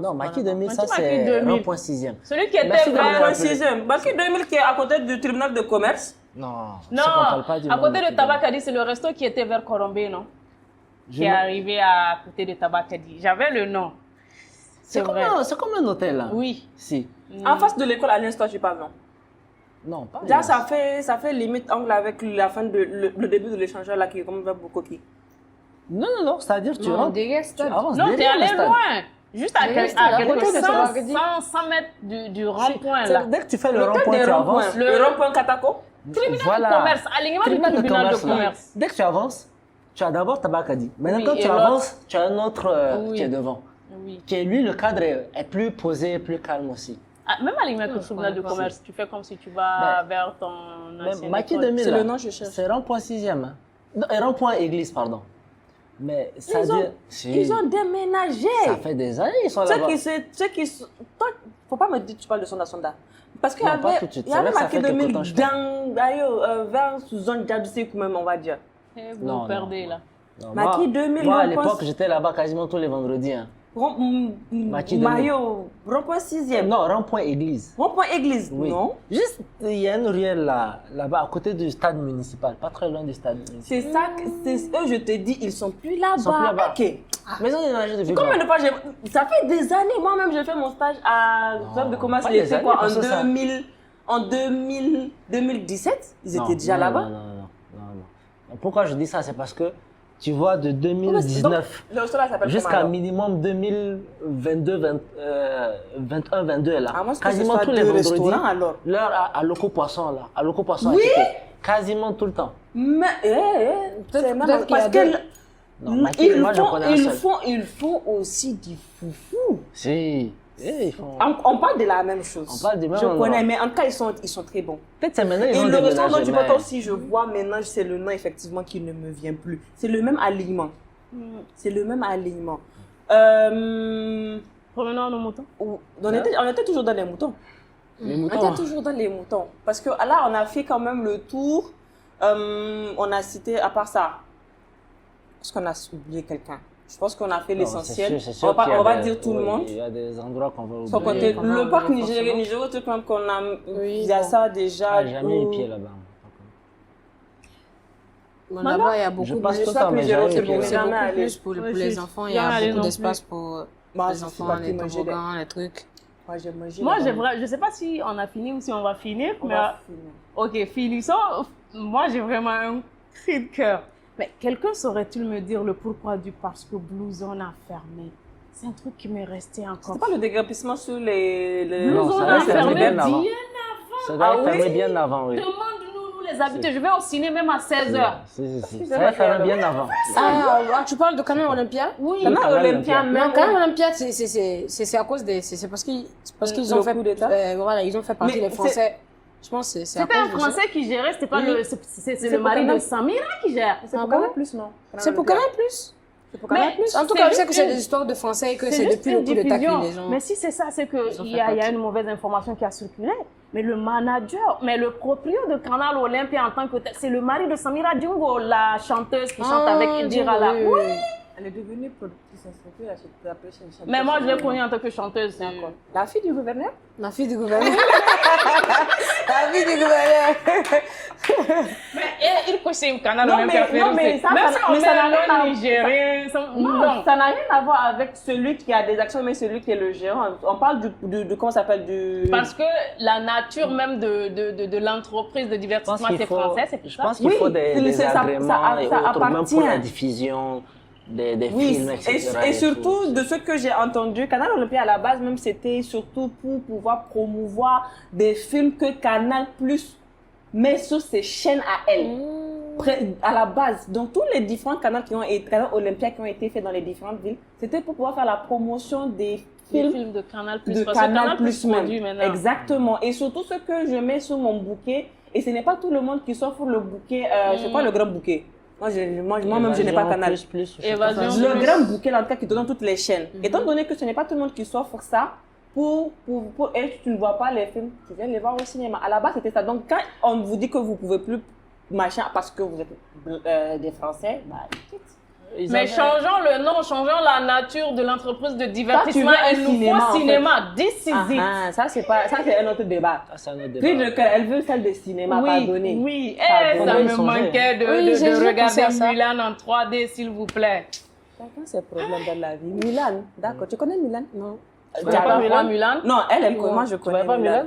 Non, Maki 2000, ça c'est rond-point 6e. Celui qui était vers 6e. Maki 2000 qui est à côté du tribunal de commerce. Non, à côté de Tabakadi, c'est le resto qui était vers Corombé, non? Qui est arrivé à côté de Tabakadi. J'avais le nom. C'est comme un hôtel là. Oui. Si. En face de l'école, à l'instant, tu parles, non? Non, pas. Déjà, ça fait limite angle avec la fin de le début de l'échangeur là qui est comme vers Bokoki. Non, c'est-à-dire tu rentres. Tu avances. Non, t'es allé loin. Juste à quelques 100 mètres du rond-point là. Dès que tu fais le rond-point, tu avances. Le rond-point Katako. Tribunal de commerce, alignement du tribunal de commerce. Dès que tu avances, tu as d'abord Tabakadi. Maintenant, quand tu avances, tu as un autre qui est devant. Qui est lui, le cadre est plus posé, plus calme aussi. Même alignement du tribunal de commerce, tu fais comme si tu vas vers ton ancienne Maki école. 2000, c'est le nom que je cherche. C'est rond-point 6e. Rond-point église, pardon. Mais ça ils ont déménagé. Ça fait des années qu'ils sont là-bas. Toi, faut pas me dire que tu parles de Sonda. Parce qu'il y avait marqué 2000 vers zone d'Absek même, on va dire. Vous perdez là. Moi, à l'époque, j'étais là-bas quasiment tous les vendredis. Mario, rond-point 6e. Non, rond-point église. Rond-point église, oui. Non. Juste, il y a une ruelle là-bas, à côté du stade municipal, pas très loin du stade municipal. C'est ça, eux, je te dis, ils sont plus là-bas. Ils sont plus là-bas. Ok. Maison d'énergie de Ville. Combien de fois ça fait des années, moi-même, j'ai fait mon stage à Club de commerce, c'était quoi, en 2017, ils étaient déjà là-bas. Non. Pourquoi je dis ça? C'est parce que tu vois, de 2019 jusqu'à minimum 2022, 21, 22 là. Quasiment tous les vendredis, l'heure à Loco Poisson là. À Loco Poisson, oui, quasiment tout le temps. Mais, peut-être parce qu'ils font aussi du foufou. Si. On parle de la même chose. On parle de même. Je connais, mais en tout cas, ils sont très bons. Peut-être c'est maintenant ils ont déménagé. Et le restaurant dont tu parles aussi, je Mm. vois maintenant, c'est le nom effectivement qui ne me vient plus. C'est le même aliment. C'est le même aliment. Revenons nos moutons. On était toujours dans les moutons. On était toujours dans les moutons. Parce que là, on a fait quand même le tour. On a cité, à part ça, est-ce qu'on a oublié quelqu'un? Je pense qu'on a fait l'essentiel. On va dire tout le monde. Il y a des endroits qu'on va oublier. Le parc Nigeria, tout comme qu'on a, il y a ça déjà. J'ai jamais eu pied là-bas. Bon, là-bas, il y a beaucoup de plus pour les enfants. Il y a beaucoup d'espace pour les enfants, les toboggans, les trucs. Moi, je ne sais pas si on a fini ou si on va finir. Ok, finissons. Moi, j'ai vraiment un cri de cœur. Mais quelqu'un saurait-il me dire le pourquoi du parce que Blue Zone a fermé? C'est un truc qui m'est resté encore. C'est pas le déguerpissement sur les... Blue Zone a fermé bien avant. Ça doit fermer bien avant, oui. Demande-nous, les habitués. Je vais au ciné même à 16h. Ça va fermer bien avant. Tu parles de Canal Olympia? Oui. Canal Olympia même. Canal Olympia, c'est à cause des... C'est parce qu'ils ont fait... Voilà, ils ont fait partie des Français. Je pense que c'est C'était un Français qui gérait, c'était pas c'est le mari de Samira qui gère. C'est pour Canal Plus, non? C'est pour Canal Plus. En tout cas, je sais que c'est des histoires de Français et que c'est depuis le coup de taquinaison. Mais si c'est ça, c'est qu'il y a une mauvaise information qui a circulé. Mais le manager, mais le proprio de Canal Olympia en tant que tel, c'est le mari de Samira Djungo, la chanteuse qui chante avec Indira là. Oui. Elle est devenue productrice, mais moi, je l'ai connue en tant que chanteuse. D'accord. La fille du gouverneur? La fille du gouverneur. La fille du gouverneur. Mais il couche au Canal Olympia. Non, mais ça n'a rien à voir avec celui qui a des actions, mais celui qui est le gérant. On parle de comment ça s'appelle Parce que la nature même de l'entreprise de divertissement, c'est français, c'est pour ça. Je pense qu'il faut des agréments et autres, même pour la diffusion des films, etc. Et surtout, de ce que j'ai entendu, Canal Olympia à la base, même c'était surtout pour pouvoir promouvoir des films que Canal Plus met sur ses chaînes à elle. À la base, donc tous les différents canaux Canal Olympia qui ont été faits dans les différentes villes, c'était pour pouvoir faire la promotion des films de Canal Plus. De Canal Plus même. Exactement. Et surtout ce que je mets sur mon bouquet, et ce n'est pas tout le monde qui s'offre le bouquet, c'est quoi le grand bouquet? Moi-même, je n'ai pas Canal. Le grand bouquet, en tout cas, qui te donne toutes les chaînes. Étant donné que ce n'est pas tout le monde qui s'offre ça, et tu ne vois pas les films, tu viens les voir au cinéma. À la base, c'était ça. Donc, quand on vous dit que vous ne pouvez plus machin parce que vous êtes des Français, bah, mais changeons le nom, changeons la nature de l'entreprise de divertissement et nous faut cinéma. Ça c'est un autre débat. Puis elle veut celle de cinéma, pardonnez. Oui, ça me manquait de regarder Mulan en 3D, s'il vous plaît. Chacun ses problèmes dans la vie. Mulan, d'accord. Tu connais Mulan? Non. Tu connais pas Mulan? Non, moi je connais Mulan.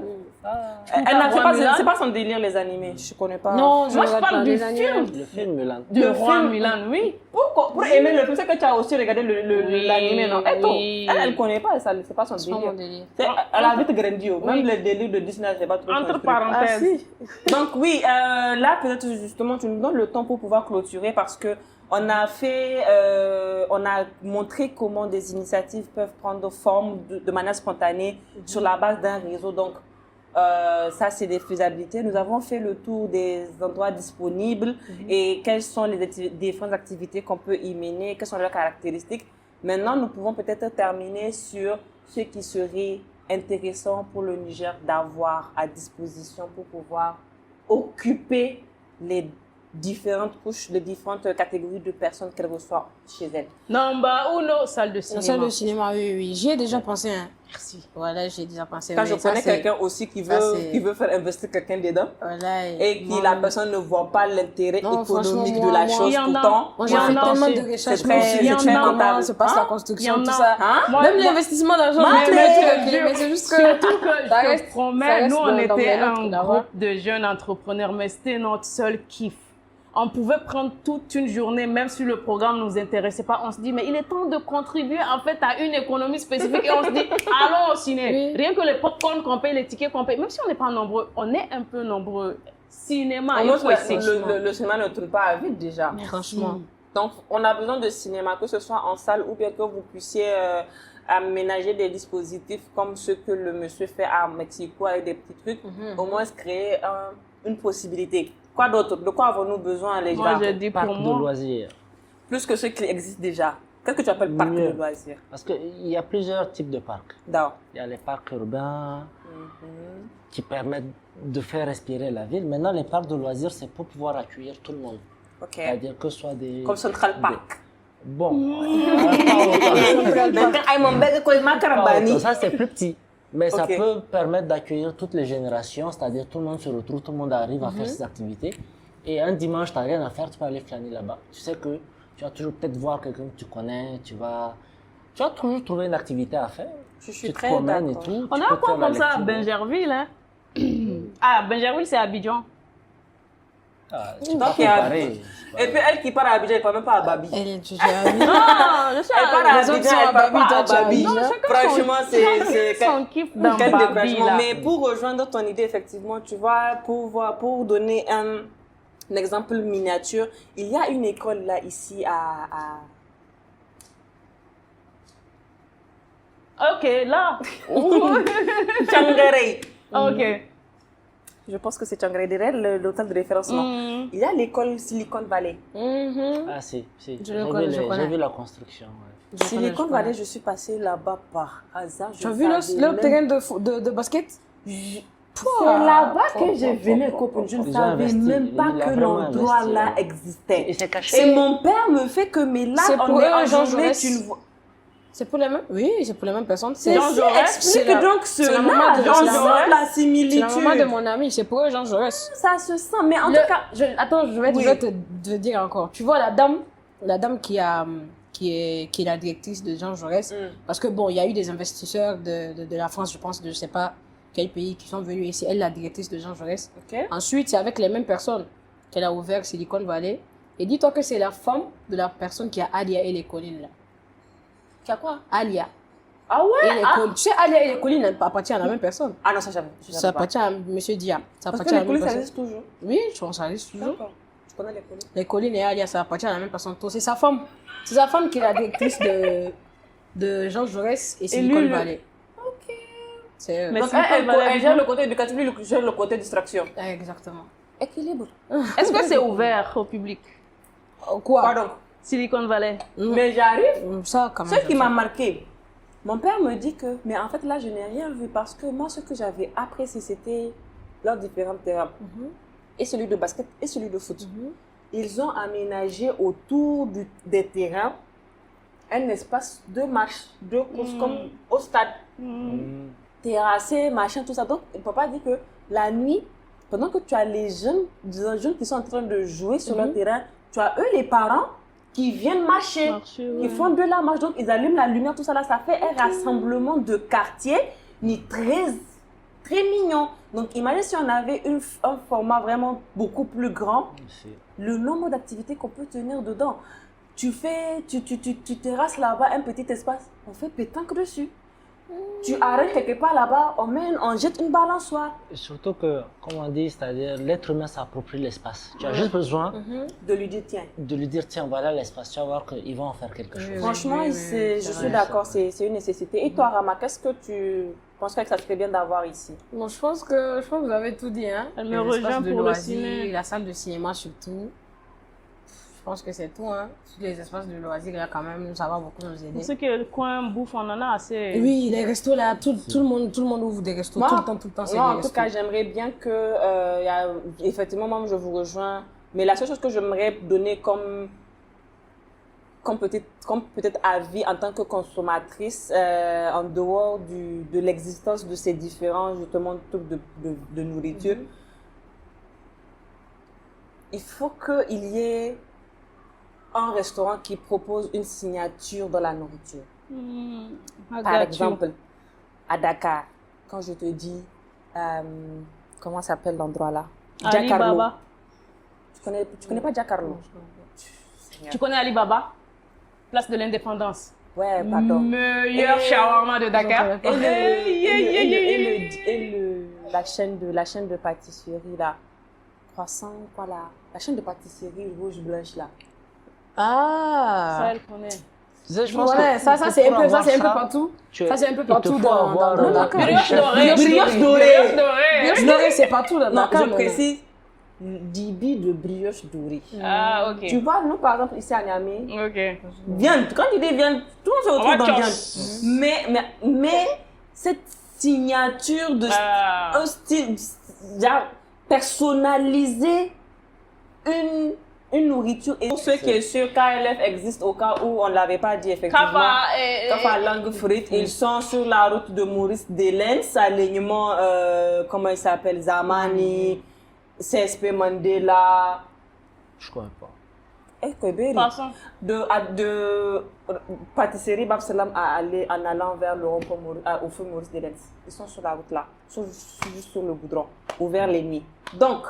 C'est pas son délire, les animés. Je connais pas. Non, moi je parle du film. Le film Mulan. Le roi Mulan, oui. Pour aimer le film, c'est que tu as aussi regardé l'animé, non? Elle connaît pas, c'est pas son délire. Elle a vite grandi. Même les délires de Disney, c'est pas trop. Entre parenthèses. Donc oui, là peut-être justement tu nous donnes le temps pour pouvoir clôturer parce que on a montré comment des initiatives peuvent prendre forme de manière spontanée sur la base d'un réseau. Donc ça, c'est des faisabilités. Nous avons fait le tour des endroits disponibles et quelles sont les différentes activités qu'on peut y mener, quelles sont leurs caractéristiques. Maintenant, nous pouvons peut-être terminer sur ce qui serait intéressant pour le Niger d'avoir à disposition pour pouvoir occuper les différentes couches, les différentes catégories de personnes qu'elle reçoit chez elle. Number uno, salle de cinéma. Salle de cinéma, oui. J'y ai déjà pensé. Hein. Merci. Voilà, j'ai déjà pensé. Quand je connais quelqu'un aussi qui veut faire investir quelqu'un dedans et qui la personne ne voit pas l'intérêt économique de la chose pourtant. Moi, j'ai fait tellement de recherches. C'est comment se passe la construction, tout ça. Même l'investissement d'argent, mais c'est juste que... Surtout que, je te promets, nous, on était un groupe de jeunes entrepreneurs, mais c'était notre seul kiff. On pouvait prendre toute une journée, même si le programme ne nous intéressait pas. On se dit, mais il est temps de contribuer en fait à une économie spécifique. Et on se dit, allons au ciné. Rien que les popcorn qu'on paye, les tickets qu'on paye, même si on n'est pas nombreux, on est un peu nombreux. Cinéma, le cinéma ne tourne pas à vide déjà. Franchement. Donc, on a besoin de cinéma, que ce soit en salle ou bien que vous puissiez aménager des dispositifs comme ceux que le monsieur fait à Mexico avec des petits trucs. Au moins, créer une possibilité. Quoi d'autre? De quoi avons-nous besoin, les gens? Moi, je dis pour parc de loisirs. Plus que ceux qui existent déjà. Qu'est-ce que tu appelles parc de loisirs? Parce qu'il y a plusieurs types de parcs. D'accord. Il y a les parcs urbains qui permettent de faire respirer la ville. Maintenant, les parcs de loisirs, c'est pour pouvoir accueillir tout le monde. Okay. C'est-à-dire que ce soit des... Comme Central Park. Bon. Ça, c'est plus petit. Mais ça peut permettre d'accueillir toutes les générations, c'est-à-dire tout le monde se retrouve, tout le monde arrive à faire ses activités. Et un dimanche, tu n'as rien à faire, tu peux aller flâner là-bas. Tu sais que tu vas toujours peut-être voir quelqu'un que tu connais, tu vas toujours trouver une activité à faire. Je suis tu te promènes et tout. On a un point comme ça à Bingerville. Hein? Bingerville, c'est Abidjan. Tu peux comparer. Et puis elle qui part à Abidjan, elle ne part même pas à Babi. Elle est toujours à Abidjan. Non, je suis elle part à Abidjan, elle part pas à Babi. Franchement, c'est son kiff dans Babi là. Mais pour rejoindre ton idée, effectivement, tu vois, pour donner un exemple miniature, il y a une école là, ici à... Ok, là. Tchangarey. Ok. Je pense que c'est Tchangarey, l'hôtel de référencement. Il y a l'école Silicon Valley. Ah, si. J'ai vu la construction. Ouais. Silicon Valley, je suis passée là-bas par hasard. Tu as vu le terrain de basket? C'est là-bas que je venais, copine. Je ne savais même pas que l'endroit là existait. Et c'est caché. Et mon père me fait que, mais là, on est en journée, tu ne vois. C'est pour les mêmes? Oui, c'est pour les mêmes personnes. C'est Jean Jaurès. Explique donc cela. Jean Jaurès, la similitude. C'est la maman de mon ami, c'est pour Jean Jaurès. Ça se sent, mais en tout cas... Attends, je vais te dire encore. Tu vois, la dame qui est la directrice de Jean Jaurès, parce que bon, il y a eu des investisseurs de la France, je pense, de je sais pas quel pays, qui sont venus ici. Elle, la directrice de Jean Jaurès. Ensuite, c'est avec les mêmes personnes qu'elle a ouvert Silicon Valley. Et dis-toi que c'est la femme de la personne qui a Alia et les collines là. Qui a quoi? Alia. Ah ouais? Tu sais, Alia et les collines appartiennent à la même personne. Ah non, ça jamais. Ça appartient à M. Dia. Parce que les collines, ça existe toujours. Oui, je pense que ça existe toujours. D'accord. Tu connais les collines? Les collines et Alia, ça appartient à la même personne. C'est sa femme. C'est sa femme qui est la directrice de Jean Jaurès et Silicon Valley. Ok. Mais donc, elle gère le côté éducatif, lui, il gère le côté distraction. Exactement. Équilibre. Est-ce que c'est ouvert au public? Quoi? Pardon? Silicon Valley. Mais j'arrive. Ça, quand même. Ce qui m'a marqué, mon père me dit que, mais en fait là, je n'ai rien vu parce que moi, ce que j'avais apprécié, c'était leurs différents terrains. Et celui de basket et celui de foot. Ils ont aménagé autour des terrains un espace de marche, de course comme au stade. Terrassé, machin, tout ça. Donc, il ne peut pas dire que la nuit, pendant que tu as les jeunes qui sont en train de jouer sur leur terrain, tu as eux, les parents, qui viennent marcher, qui font de la marche. Donc, ils allument la lumière, tout ça là. Ça fait un rassemblement de quartier, mais très mignon. Donc, imagine si on avait un format vraiment beaucoup plus grand, le nombre d'activités qu'on peut tenir dedans. Tu terrasses là-bas un petit espace, on fait pétanque dessus. Tu arrêtes quelque part là-bas, on jette une balançoire. Et surtout que, comme on dit, c'est-à-dire l'être humain s'approprie l'espace. Tu as juste besoin de lui dire tiens. De lui dire tiens, voilà l'espace, tu vas voir qu'ils vont en faire quelque chose. Franchement, je suis d'accord, c'est une nécessité. Et toi, Rama, qu'est-ce que tu penses que ça serait bien d'avoir ici? Bon, je pense que vous avez tout dit. Hein. Elle me rejoint pour le ciné. La salle de cinéma surtout. Je pense que c'est tout, hein. Tous les espaces de loisirs, là, quand même, ça va beaucoup nous aider. Pour ceux qui le coin bouffe, on en a assez. Oui, les restos, là, tout le monde ouvre des restos. Tout le temps, c'est des restos. En tout cas, j'aimerais bien que, effectivement, moi, je vous rejoins Mais la seule chose que j'aimerais donner comme peut-être avis en tant que consommatrice, en dehors de l'existence de ces différents justement types de nourriture, il faut qu'il y ait un restaurant qui propose une signature dans la nourriture. Par exemple, à Dakar, quand je te dis, comment s'appelle l'endroit là? Alibaba. Tu connais pas Giancarlo? Tu connais Alibaba? Place de l'Indépendance. Ouais, pardon. Meilleur shawarma de Dakar. Et la chaîne de pâtisserie là. Croissant, quoi là? La chaîne de pâtisserie rouge blanche là. Ah. Ça, elle connaît. Tu sais, je pense que ça c'est un peu partout. Ça c'est un peu partout dans Dakar. Brioche dorée. Brioche dorée, c'est partout dans Dakar. Non, je précise. Dibi de brioche dorée. Ah, ok. Tu vois, nous par exemple ici à Niamey, Ok. viande, quand tu dis viande, tout le monde se retrouve dans viande. Mais cette signature de un style genre, personnalisé, une nourriture. Et ce qui est sûr, KLF existe au cas où on ne l'avait pas dit effectivement. Kapa langue frite. Ils sont sur la route de Maurice Delens, alignement, comment il s'appelle, Zamani, CSP Mandela. Je ne connais pas. De pâtisserie Babsalam à aller en allant vers le rond-point au feu Maurice Delens. Ils sont sur la route là, ils sont juste sur le goudron, ouvert les nuits. Donc,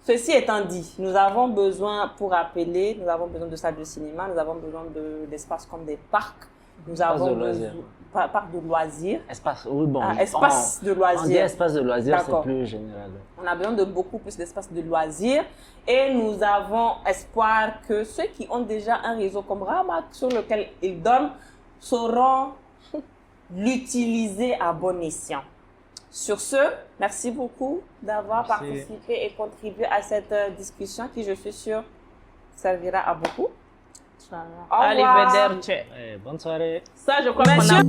ceci étant dit, nous avons besoin, pour appeler, nous avons besoin de salles de cinéma, nous avons besoin d'espaces comme des parcs, nous avons besoin parcs de loisirs. Espace, oui, bon. Espace de loisirs. On dit espace de loisirs, c'est plus général. On a besoin de beaucoup plus d'espaces de loisirs et nous avons espoir que ceux qui ont déjà un réseau comme Ramak sur lequel ils dorment sauront l'utiliser à bon escient. Sur ce, merci beaucoup d'avoir participé et contribué à cette discussion qui, je suis sûre, servira à beaucoup. Arrivederci. Bonne soirée. Ça, je crois qu'on a...